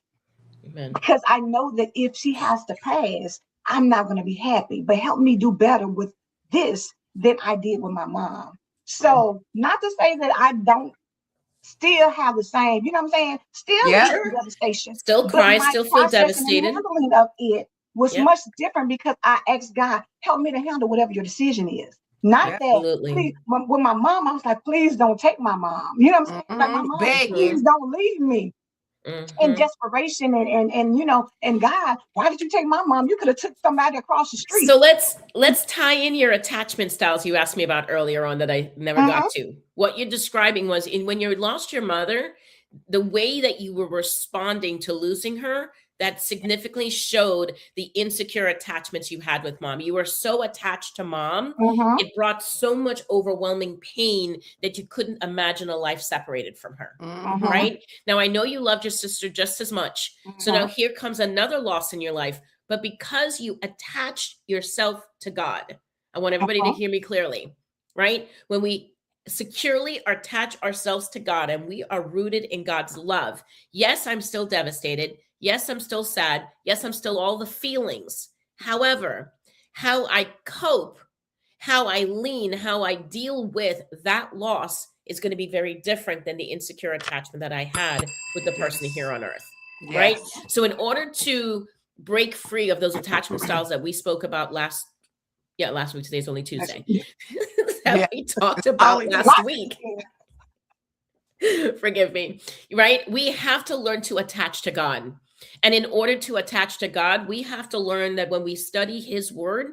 Because I know that if she has to pass, I'm not going to be happy, but help me do better with this than I did with my mom. So not to say that I don't still have the same, you know what I'm saying? Still devastation.
Still cry, still feel devastated.
And handling of it was much different because I asked God, help me to handle whatever your decision is. Not that, please, with my mom, I was like, please don't take my mom. You know what I'm saying? Like, my mom, please don't leave me. In desperation and you know, and God, why did you take my mom? You could have took somebody across the street.
So let's tie in your attachment styles you asked me about earlier on that I never got to. What you're describing was when you lost your mother, the way that you were responding to losing her, that significantly showed the insecure attachments you had with mom. You were so attached to mom, it brought so much overwhelming pain that you couldn't imagine a life separated from her, right? Now, I know you loved your sister just as much. So now here comes another loss in your life, but because you attached yourself to God, I want everybody to hear me clearly, right? When we securely attach ourselves to God and we are rooted in God's love, yes, I'm still devastated. Yes, I'm still sad. Yes, I'm still all the feelings. However, how I cope, how I lean, how I deal with that loss is going to be very different than the insecure attachment that I had with the person here on earth, right? So in order to break free of those attachment styles that we spoke about last week, today's only Tuesday, that we talked about last week. Forgive me, right? We have to learn to attach to God. And in order to attach to God, we have to learn that when we study his word,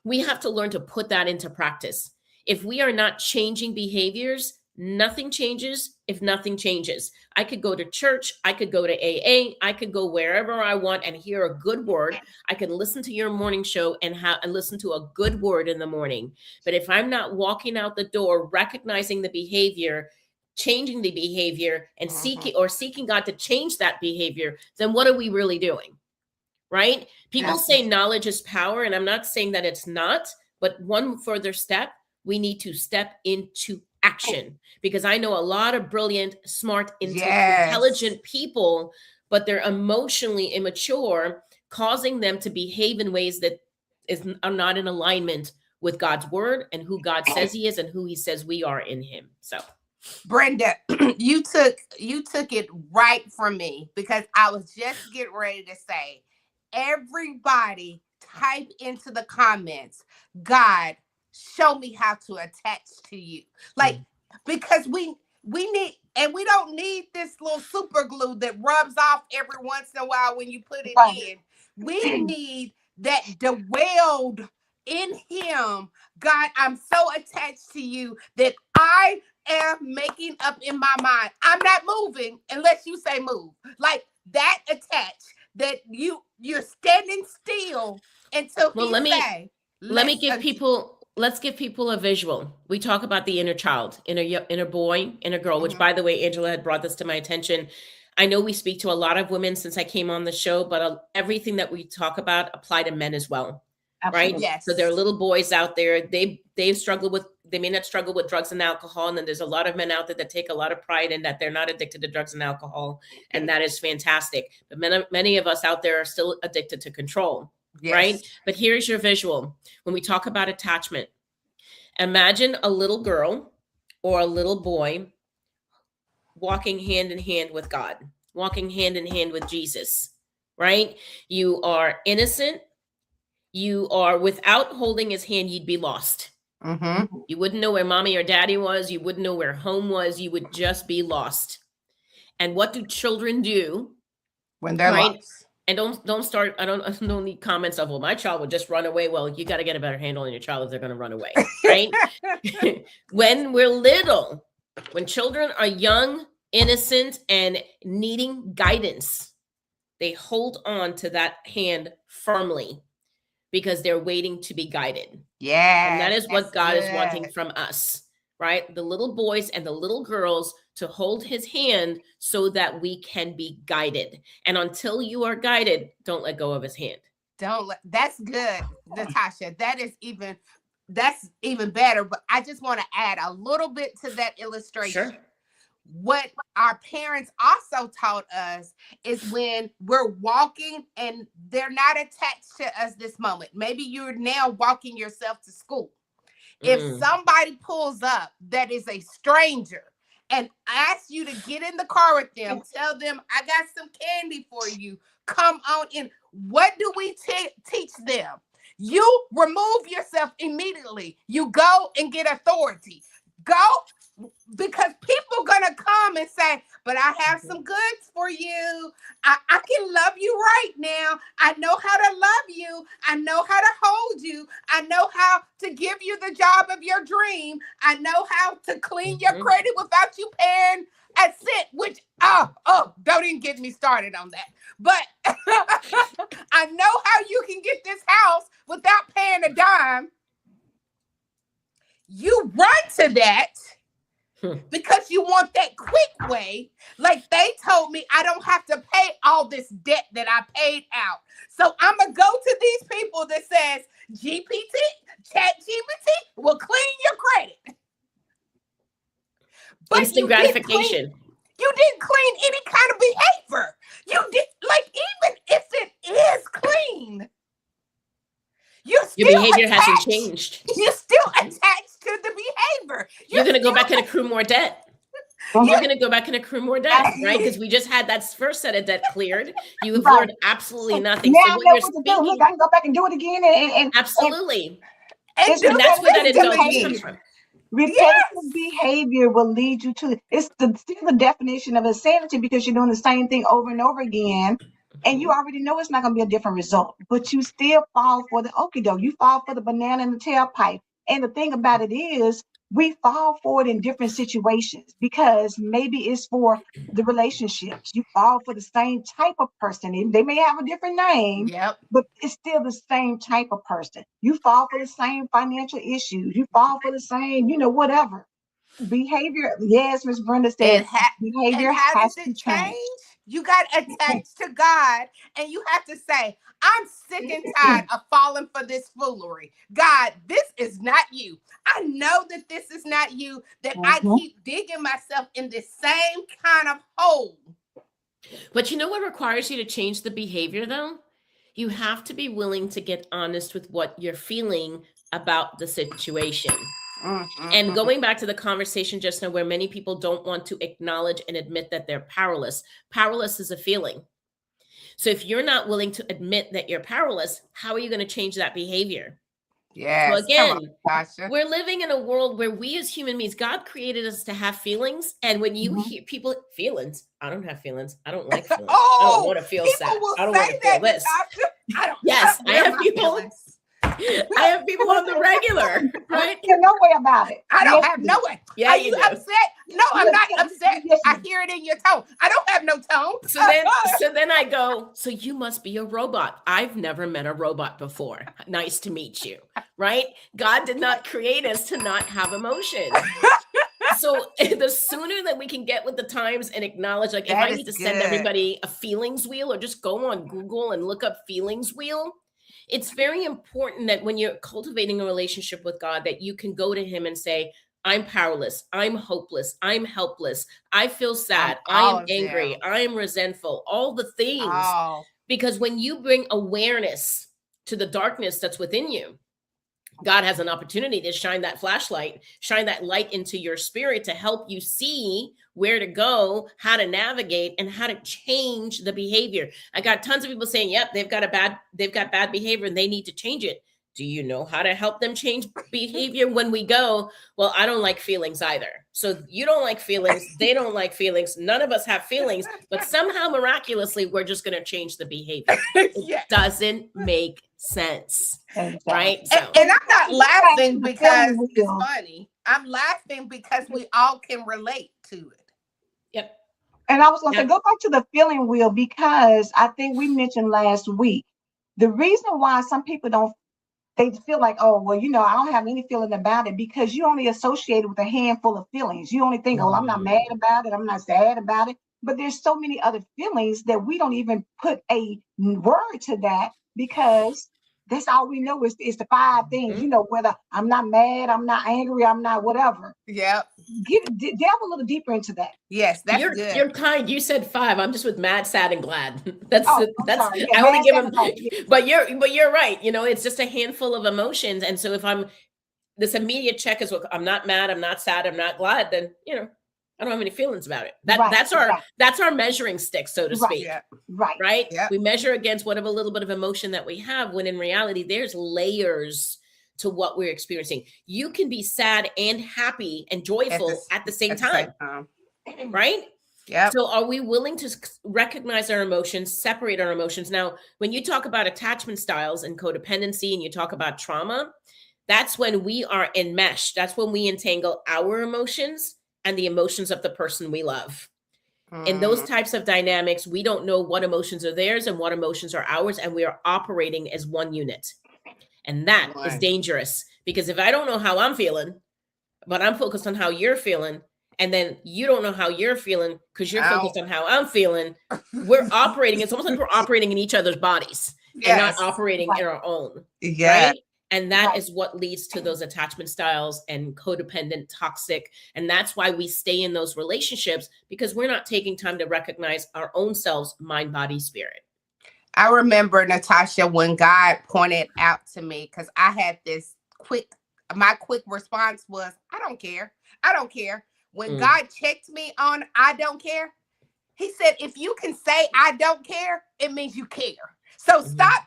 we have to learn to put that into practice. If we are not changing behaviors, Nothing changes if nothing changes. I could go to church, I could go to AA, I could go wherever I want and hear a good word. I can listen to your morning show and listen to a good word in the morning. But if I'm not walking out the door, recognizing the behavior, changing the behavior, and seeking God to change that behavior, then what are we really doing? Right? People say knowledge is power, and I'm not saying that it's not, but one further step, we need to step into action, because I know a lot of brilliant, smart, intelligent people, but they're emotionally immature, causing them to behave in ways that are not in alignment with God's word and who God says he is and who he says we are in him. So
Brenda, you took it right from me, because I was just getting ready to say, everybody type into the comments, God, show me how to attach to you. Like, because we need, and we don't need this little super glue that rubs off every once in a while when you put it in. We need that dwelled in him. God, I'm so attached to you that I am making up in my mind, I'm not moving unless you say move. Like that attached, that you're standing still until let's
give people a visual. We talk about the inner child, inner boy, inner girl, which by the way, Angela had brought this to my attention. I know we speak to a lot of women since I came on the show, but everything that we talk about apply to men as well. Absolutely. Right? Yes. So there are little boys out there. They may not struggle with drugs and alcohol. And then there's a lot of men out there that take a lot of pride in that they're not addicted to drugs and alcohol. And that is fantastic. But many of us out there are still addicted to control. Yes. Right? But here's your visual. When we talk about attachment, imagine a little girl or a little boy walking hand in hand with God, walking hand in hand with Jesus, right? You are innocent. You are, without holding his hand, you'd be lost. You wouldn't know where mommy or daddy was. You wouldn't know where home was. You would just be lost. And what do children do
when they're lost?
And don't start. I don't need comments of, well, my child would just run away. Well, you got to get a better handle on your child if they're going to run away, right? When we're little, when children are young, innocent, and needing guidance, they hold on to that hand firmly, because they're waiting to be guided. Yeah. And that is what God is wanting from us, right? The little boys and the little girls to hold his hand so that we can be guided. And until you are guided, don't let go of his hand.
That's good, Natashah. That's even better. But I just want to add a little bit to that illustration. Sure. What our parents also taught us is when we're walking and they're not attached to us this moment. Maybe you're now walking yourself to school. If somebody pulls up that is a stranger and asks you to get in the car with them, tell them, I got some candy for you, come on in. What do we teach them? You remove yourself immediately. You go and get authority. Go. Because people gonna come and say, but I have some goods for you. I can love you right now. I know how to love you. I know how to hold you. I know how to give you the job of your dream. I know how to clean your credit without you paying a cent, which, don't even get me started on that. But I know how you can get this house without paying a dime. You run to that because you want that quick way. Like they told me I don't have to pay all this debt that I paid out. So I'm going to go to these people that says ChatGPT will clean your credit.
But instant gratification.
You didn't clean any kind of behavior. You did, like, even if it is clean, your behavior hasn't changed. You're still attached to the behavior.
You're going to go back and accrue more debt. You're going to go back and accrue more debt, right? Because we just had that first set of debt cleared. You have learned absolutely nothing.
Now so what to do. Look, I can go back and do it again. And
absolutely. And that's where that indulgence comes from.
Repetitive behavior will lead you to it's still the definition of insanity, because you're doing the same thing over and over again, and you already know it's not going to be a different result, but you still fall for the okie doke. You fall for the banana in the tailpipe. And the thing about it is, we fall for it in different situations because maybe it's for the relationships. You fall for the same type of person. And they may have a different name,
Yep.
but it's still the same type of person. You fall for the same financial issues. You fall for the same, whatever. Behavior, yes, Miss Brenda said
And
behavior
how
has
does
to
it
change.
change? You got attached to God, and you have to say, I'm sick and tired of falling for this foolery. God, this is not you. I know that this is not you, that I
Mhm.
keep digging myself in the same kind of hole.
But you know what requires you to change the behavior, though? You have to be willing to get honest with what you're feeling about the situation. And going back to the conversation just now, where many people don't want to acknowledge and admit that they're powerless. Powerless is a feeling. So if you're not willing to admit that you're powerless, how are you going to change that behavior?
Yes.
So again,
Tasha.
we're living in a world where we as human beings, God created us to have feelings. And when you
Mhm.
hear people, feelings, I don't have feelings. I don't like feelings. I don't
Oh,
want to feel
people
sad.
will
I don't
say
want to
that,
feel this.
Natasha.
Yes, I
wear
have
my
people.
feelings.
I have people on the regular, right?
You feel no way about it.
I don't
Yes,
have
you
no
do.
way.
Yeah,
Are
you
you
do.
upset? No, I'm
Yes,
not
yes,
upset.
yes, you
I
do.
hear it in your tone. I don't have no tone.
So then I go, so you must be a robot. I've never met a robot before. Nice to meet you, right? God did not create us to not have emotions. So the sooner that we can get with the times and acknowledge, like if
That
I
is
need to send
good.
everybody a feelings wheel or just go on Google and look up feelings wheel, it's very important that when you're cultivating a relationship with God, that you can go to him and say, I'm powerless, I'm hopeless, I'm helpless, I feel sad, I
all
am
of
angry,
them.
I am resentful, all the things.
Oh,
Because when you bring awareness to the darkness that's within you, God has an opportunity to shine that flashlight, shine that light into your spirit to help you see where to go, how to navigate, and how to change the behavior. I got tons of people saying, yep, they've got bad behavior and they need to change it. Do you know how to help them change behavior? When we go, well, I don't like feelings either. So you don't like feelings, they don't like feelings, none of us have feelings, but somehow miraculously we're just going to change the behavior. It
yeah.
doesn't make sense.
Exactly.
Right? So
And I'm not laughing
The
because
feeling
it's
wheel.
funny. I'm laughing because we all can relate to it.
yep.
And I was going to say,
Yep.
go back to the feeling wheel because I think we mentioned last week the reason why some people don't, they feel like, oh, well, I don't have any feeling about it because you only associate it with a handful of feelings. You only think, oh, I'm not mad about it, I'm not sad about it. But there's so many other feelings that we don't even put a word to that because that's all we know is the five things, whether I'm not mad, I'm not angry, I'm not whatever.
Yep.
Delve a little deeper into that.
Yes, that's
You're
good.
kind. You said 5. I'm just with mad, sad, and glad. That's
Oh, I'm
that's.
sorry. Yeah,
I only
mad,
give
sad,
them.
and glad. Yeah.
But you're right. It's just a handful of emotions, and so if I'm this immediate check is, well, I'm not mad, I'm not sad, I'm not glad, then I don't have any feelings about it.
Right,
that's our measuring stick, so to
Right.
speak.
Yeah.
Right.
Yep.
We measure against whatever little bit of emotion that we have, when in reality, there's layers to what we're experiencing. You can be sad and happy and joyful at the same time, right?
Yep.
So are we willing to recognize our emotions, separate our emotions? Now, when you talk about attachment styles and codependency and you talk about trauma, that's when we are enmeshed. That's when we entangle our emotions and the emotions of the person we love. In those types of dynamics, we don't know what emotions are theirs and what emotions are ours, and we are operating as one unit. And that is dangerous, because if I don't know how I'm feeling, but I'm focused on how you're feeling, and then you don't know how you're feeling because you're focused on how I'm feeling, we're operating. It's almost like we're operating in each other's bodies and not operating in our own.
Yeah.
Right? And that is what leads to those attachment styles and codependent, toxic. And that's why we stay in those relationships, because we're not taking time to recognize our own selves, mind, body, spirit.
I remember, Natasha, when God pointed out to me, because I had my quick response was, I don't care. I don't care. When God checked me on, I don't care, he said, if you can say, I don't care, it means you care. So stop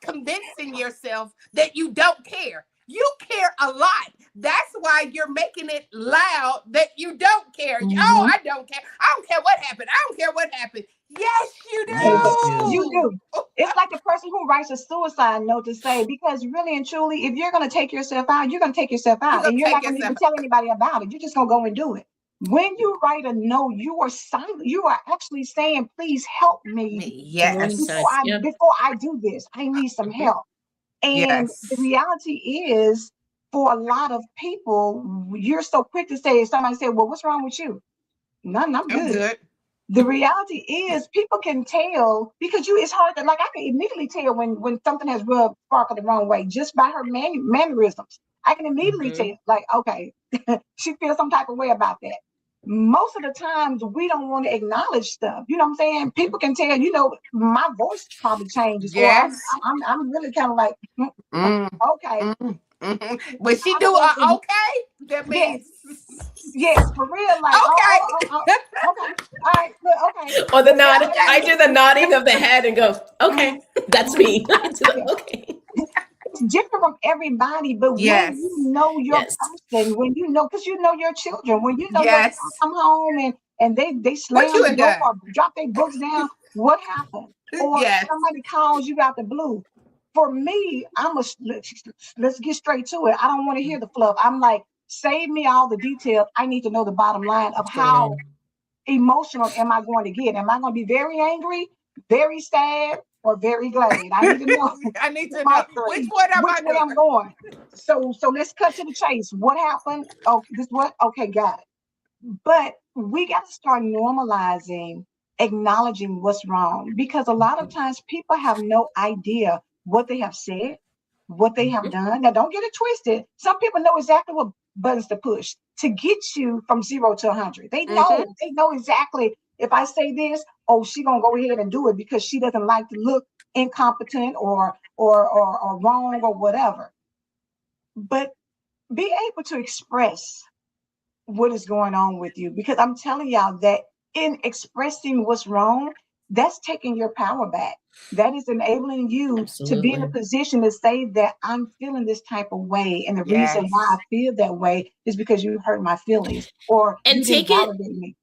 convincing yourself that you don't care. You care a lot. That's why you're making it loud that you don't care. Oh, I don't care. I don't care what happened. I don't care what happened. Yes, you do.
You do. It's like the person who writes a suicide note to say, because really and truly, if you're going to take yourself out, you're going to take yourself
You
out,
gonna
and you're
take
not going to even
yourself.
tell anybody about it. You're just going to go and do it. When you write a note, you are silent. You are actually saying, "Please help me
Good morning,
Yes.
son. Yep.
before I do this. I need some help." And the
Yes.
reality is, for a lot of people, you're so quick to say, if somebody said, "Well, what's wrong with you?" Nothing, I'm
I'm
good.
good.
The reality is, people can tell, because it's hard to, like, I can immediately tell when something has rubbed Sparkle the wrong way just by her mannerisms. I can immediately tell, like, okay, she feels some type of way about that. Most of the times we don't want to acknowledge stuff. You know what I'm saying? People can tell, my voice probably changes, or I'm
Yes.
I'm, I'm really kind of like,
Mm,
okay,
When she
I
do
don't
a
want
okay, that
yes,
means
yes, for real, like,
okay.
okay, all right, look, okay,
Or the nod.
Okay.
I do the nodding of the head and go,
mhm,
okay, that's
mhm,
me. I do the,
yeah.
okay.
It's different from everybody, but when you
Yes.
know your
Yes.
person, when you know, because you know your children, when you know your child
Yes.
come home and they
What
slam
you
the
had
door
done?
or drop their books down, what happened? Or
Yes.
somebody calls you out the blue. For me, let's get straight to it. I don't want to hear the fluff. I'm like, save me all the details. I need to know the bottom line of
What's going
how
on?
emotional am I going to get? Am I going to be very angry, very sad, or very glad? I need to know
I need to
my
know which
three,
one am
which
I
way
doing?
I'm going. So let's cut to the chase. What happened? Oh, this what? Okay, got it. But we got to start normalizing acknowledging what's wrong, because a lot of times people have no idea what they have said, what they have
Mhm.
done. Now, don't get it twisted. Some people know exactly what buttons to push to get you from 0 to 100.
Mm-hmm.
They know exactly. If I say this, oh, she gonna go ahead and do it because she doesn't like to look incompetent or wrong or whatever. But be able to express what is going on with you, because I'm telling y'all that in expressing what's wrong, that's taking your power back. That is enabling you to be in a
Absolutely.
position to say that I'm feeling this type of way, and the reason why I
Yes.
feel that way is because you hurt my feelings, or
And
you didn't
take it
validate me.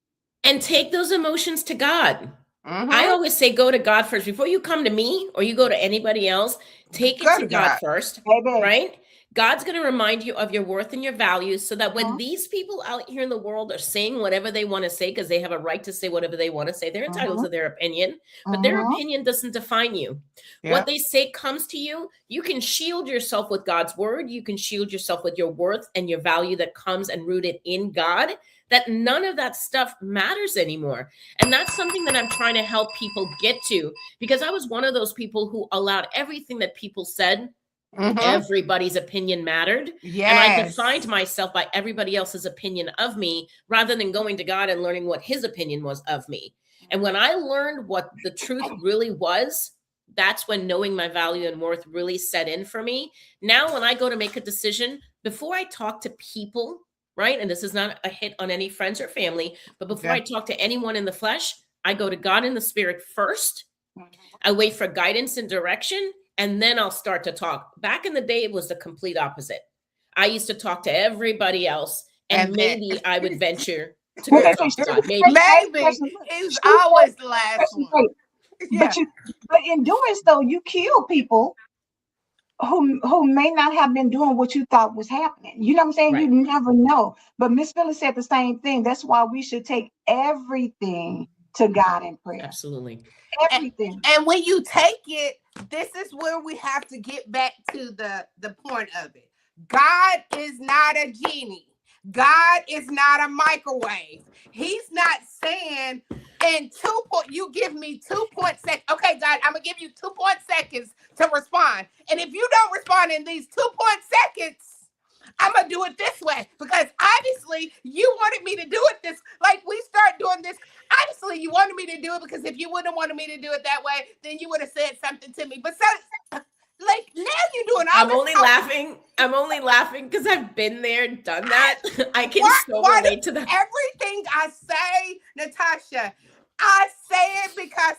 and take those emotions to God. I
Mm-hmm.
always say go to God first. Before you come to me or you go to anybody else, take it
Go
to
to
God
God.
first,
Baby.
right? God's going to remind you of your worth and your values so that when
Mhm,
these people out here in the world are saying whatever they want to say, because they have a right to say whatever they want to say, they're entitled
mhm,
to their opinion, but their
mhm.
opinion doesn't define you. What
Yeah.
they say comes to you. You can shield yourself with God's word. You can shield yourself with your worth and your value that comes and rooted in God, that none of that stuff matters anymore. And that's something that I'm trying to help people get to, because I was one of those people who allowed everything that people said,
Mm-hmm.
everybody's opinion mattered. And I defined
Yes.
myself by everybody else's opinion of me rather than going to God and learning what his opinion was of me. And when I learned what the truth really was, that's when knowing my value and worth really set in for me. Now, when I go to make a decision, before I talk to people, right? And this is not a hit on any friends or family, but before
Yeah.
I talk to anyone in the flesh, I go to God in the spirit first.
Mhm.
I wait for guidance and direction, and then I'll start to talk. Back in the day, it was the complete opposite. I used to talk to everybody else, and
And then
maybe I would venture to
Well,
go
baby,
talk to
shoot
God.
straight,
Maybe.
ask
maybe
questions. Look,
is
shoot
always the
ask
last
questions
one.
straight.
Yeah.
But in doing so, you kill people who may not have been doing what you thought was happening. You know what I'm saying? You
Right.
never know. But Miss Phyllis said the same thing. That's why we should take everything to God in prayer.
Absolutely.
And,
Everything.
and when you take it, this is where we have to get back to the point of it. God is not a genie. God is not a microwave. He's not saying in you give me 2 point okay, God, I'm gonna give you 2 point seconds to respond. And if you don't respond in these 2 point seconds, I'm gonna do it this way because obviously you wanted me to do it this. Like we start doing this. Obviously, you wanted me to do it because if you wouldn't have wanted me to do it that way, then you would have said something to me. But so, like now you're doing all
I'm
this
only
talking.
laughing. I'm only laughing because I've been there, done that. I can
Why?
so
Why do
relate to that.
everything I say, Natasha? I say it because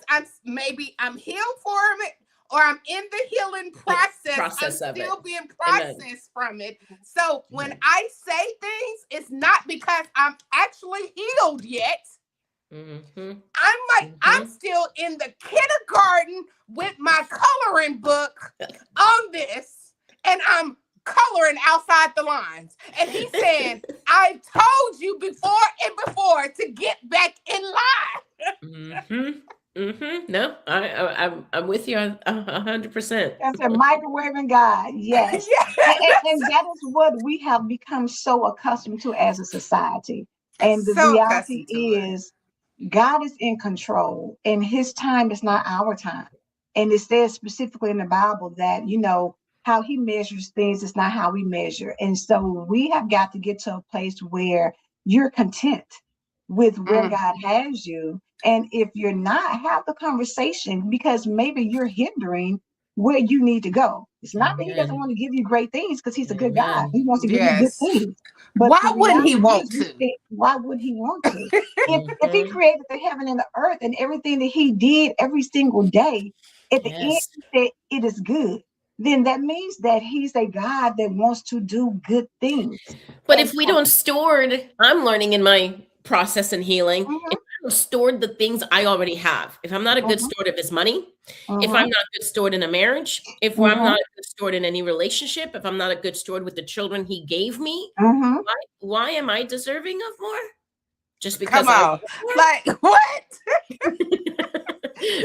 I'm healed from it, or I'm in the healing process. I'm
Process of it.
still being
Amen.
processed from it. So when
Amen.
I say things, it's not because I'm actually healed yet.
Mm-hmm.
I'm
Mm-hmm.
still in the kindergarten with my coloring book on this, and I'm coloring outside the lines. And he's saying, I told you before and before to get back in line.
No, I'm with you 100%.
That's a microwaving God. Yes. And that is what we have become so accustomed to as a society. And the
So
reality
accustomed to it.
is God is in control, and his time is not our time. And it says specifically in the Bible that, how he measures things is not how we measure. And so we have got to get to a place where you're content with where God has you. And if you're not, have the conversation, because maybe you're hindering where you need to go. It's not that he doesn't want to give you great things, because he's a good God. He wants to give you good things. But
why wouldn't he want to?
Why would he want to? If he created the heaven and the earth and everything that he did every single day, at the end he said it is good, then that means that he's a God that wants to do good things.
But if we don't steward, I'm learning in my process and healing, if I don't steward the things I already have, if I'm not a good steward of his money, if I'm not a good steward in a marriage, if I'm not a good steward in any relationship, if I'm not a good steward with the children he gave me, why am I deserving of more? Just because
like what?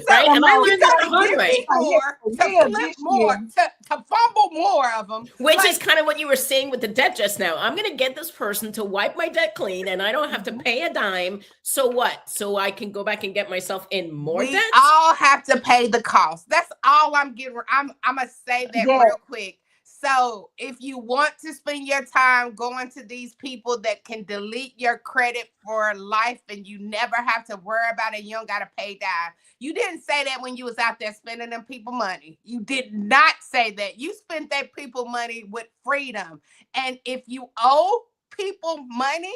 Right? And I learned that the hard way.
More, to flip more, to fumble more of them.
Which is kind of what you were saying with the debt just now. I'm going to get this person to wipe my debt clean, and I don't have to pay a dime. So what? So I can go back and get myself in more debt?
We all have to pay the cost. That's all I'm getting. I'm going to say that real quick. So if you want to spend your time going to these people that can delete your credit for life and you never have to worry about it, you don't got to pay down. You didn't say that when you was out there spending them people money. You did not say that. You spent that people money with freedom. And if you owe people money,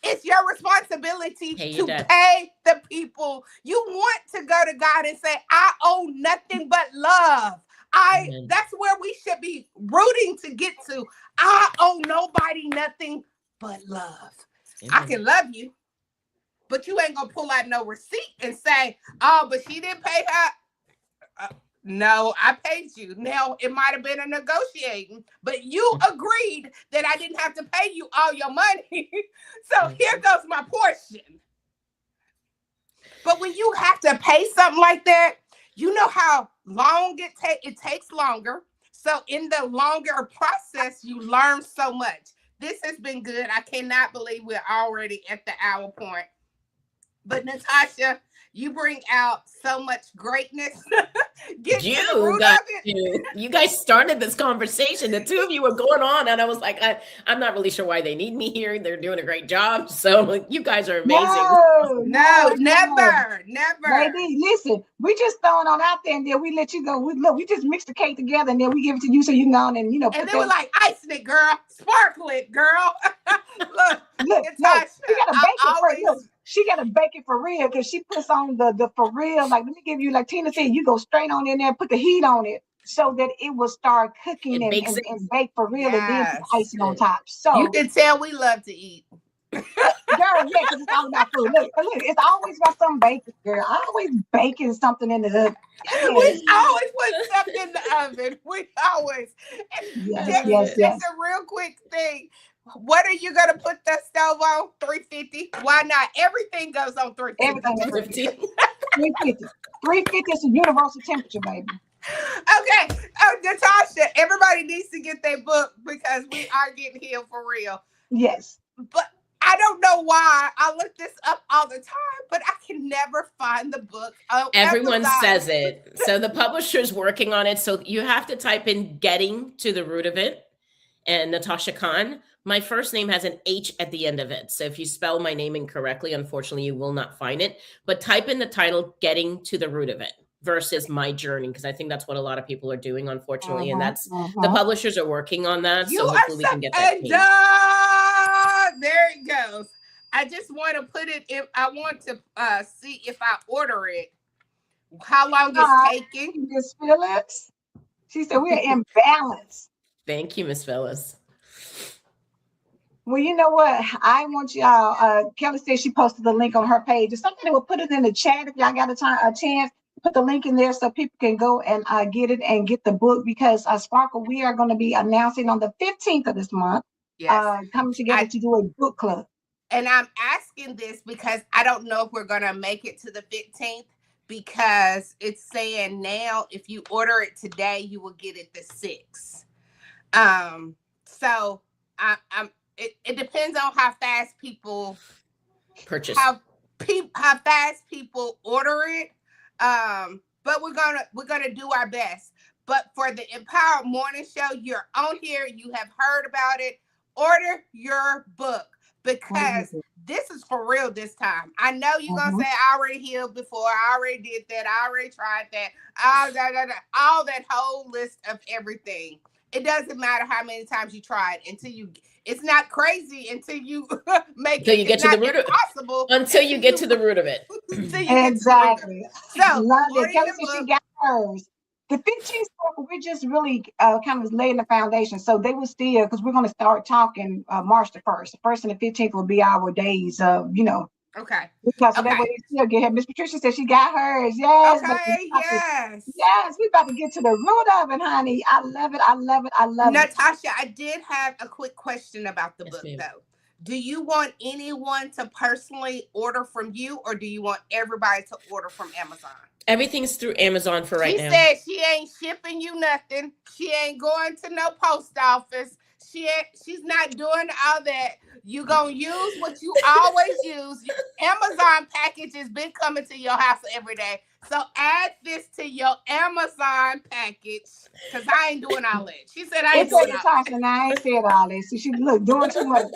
it's your responsibility to pay the people. You want to go to God and say, I owe nothing but love. That's where we should be rooting to get to. I owe nobody nothing but love. I can love you, but you ain't gonna pull out no receipt and say, oh, but she didn't pay her. No, I paid you. Now, it might have been a negotiating, but you agreed that I didn't have to pay you all your money. So here goes my portion. But when you have to pay something like that, you know how long it takes longer. So in the longer process, you learn so much. This has been good. I cannot believe we're already at the hour point. But Natashah, you bring out so much greatness.
You guys started this conversation. The two of you were going on, and I was like, I'm not really sure why they need me here. They're doing a great job. So you guys are amazing.
No, never.
Baby, listen, we just throwing on out there, and then we let you go. We just mix the cake together, and then we give it to you so you can go on and
And they were like, icing it, girl, sparkle it, girl. look, Natashah,
she gotta bake it for real. She gotta bake it for real, because she puts on the for real. Like, let me give you, like Tina said, you go straight on in there, put the heat on it so that it will start cooking and bake for real, and then put the icing on top. So
you can tell we love to eat.
Girl, yeah, because it's all about food. Look, it's always about some baking, girl. I always baking something in the oven.
We always put something in the oven. We always.
Yes.
It's a real quick thing. What are you gonna put the stove on? 350? Why not? Everything goes on 350.
Everything is 350. 350. 350 is the universal temperature, baby.
Okay. Natashah, everybody needs to get their book, because we are getting healed for real.
Yes.
But I don't know why. I look this up all the time, but I can never find the book.
Everyone says it. So the publisher's working on it. So you have to type in Getting to the Root of It and Natashah Khan. My first name has an H at the end of it. So if you spell my name incorrectly, unfortunately, you will not find it. But type in the title, Getting to the Root of It, versus My Journey, because I think that's what a lot of people are doing, unfortunately. And that's the publishers are working on that. So hopefully we can get that.
There it goes. I just want to put it in. I want to see if I order it. How long it's taking?
Miss Phyllis. She said we're in balance.
Thank you, Miss Phyllis.
Well, you know what? I want y'all. Kelly said she posted the link on her page. It's something that will put it in the chat if y'all got a chance. put the link in there so people can go and get it and get the book, because Sparkle, we are going to be announcing on the 15th of this month,
Yes.
coming together to do a book club.
And I'm asking this because I don't know if we're going to make it to the 15th, because it's saying now if you order it today, you will get it the 6th. So it depends on how fast people
purchase,
how fast people order it. But we're gonna do our best. But for the Empowered Morning Show, you're on here, you have heard about it. Order your book, because this is for real this time. I know you're gonna say I already healed before, I already did that, I already tried that, all that whole list of everything. It doesn't matter how many times you try it until you. It's not crazy until you make
until you get to the root of
it.
Until you get to the root of it.
Exactly.
So
love it. Kelly said she got hers. The 15th, we're just really kind of laying the foundation. So they will still, because we're going to start talking March the 1st. The 1st and the 15th will be our days of,
Okay.
Because that way they still get her. Miss Patricia said she got hers. Yes.
Okay. Yes.
Yes. We about to get to the root of it, honey. I love it. I love it. I love it.
Natasha, I did have a quick question about the book, though. Do you want anyone to personally order from you, or do you want everybody to order from Amazon?
Everything's through Amazon for right now.
She said she ain't shipping you nothing. She ain't going to no post office. She's not doing all that. You gonna use what you always use. Amazon package has been coming to your house every day. So add this to your Amazon package, because I ain't doing all that. She said I ain't doing all that.
And I ain't said all this. So she look doing too much.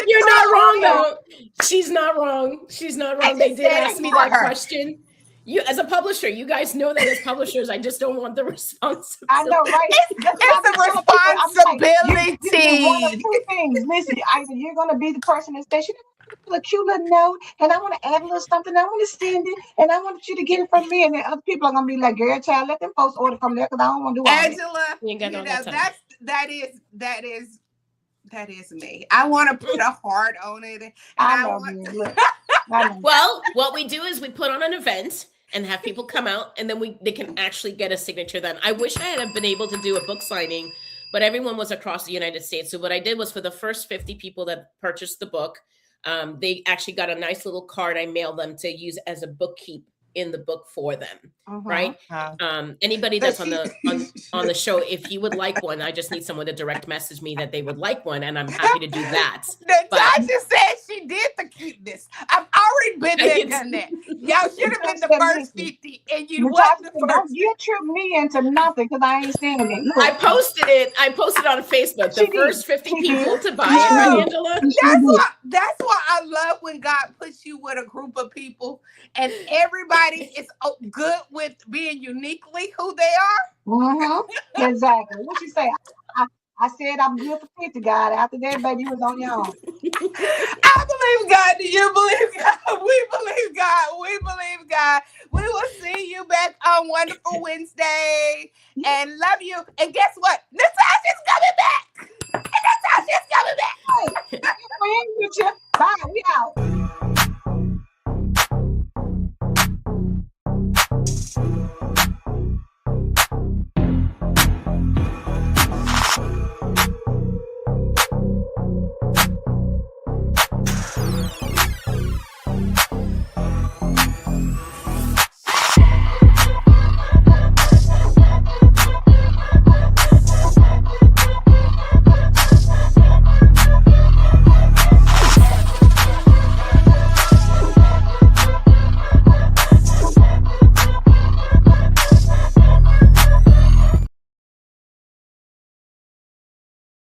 You're not wrong though. She's not wrong. She's not wrong. They did ask me that question. You, as a publisher, you guys know that as publishers, I just don't want the responsibility.
I know, right?
It's a responsibility.
One of two things. Listen, either you're going to be the person that says, a cute little note, and I want to add a little something. I want to send it, and I want you to get it from me. And then other people are going to be like, girl, child, let them folks order from there, because I don't want to do all
Angela, that is me. I want to put a heart on it.
Well, what we do is we put on an event and have people come out, and then they can actually get a signature then. I wish I had been able to do a book signing, but everyone was across the United States. So what I did was, for the first 50 people that purchased the book, they actually got a nice little card I mailed them to use as a bookkeep in the book for them, right? Anybody that's on the show, if you would like one, I just need someone to direct message me that they would like one, and I'm happy to do that.
Natasha said she did the cuteness. I've already been there, done that. Y'all should have been the first 50, and you wasn't the first.
Don't you trick me into nothing, because I ain't saying it. Look.
I posted it on Facebook. The first 50 people to buy it, right, Angela?
That's why I love when God puts you with a group of people, and everybody is good with being uniquely who they are.
Exactly. What you say? I said I'm good for 50, God. After that, baby, you was on your own.
I believe God. Do you believe God? We believe God. We believe God. We will see you back on Wonderful Wednesday, and love you. And guess what? Natasha's coming back. Natasha's coming back.
Hey, bye. We out.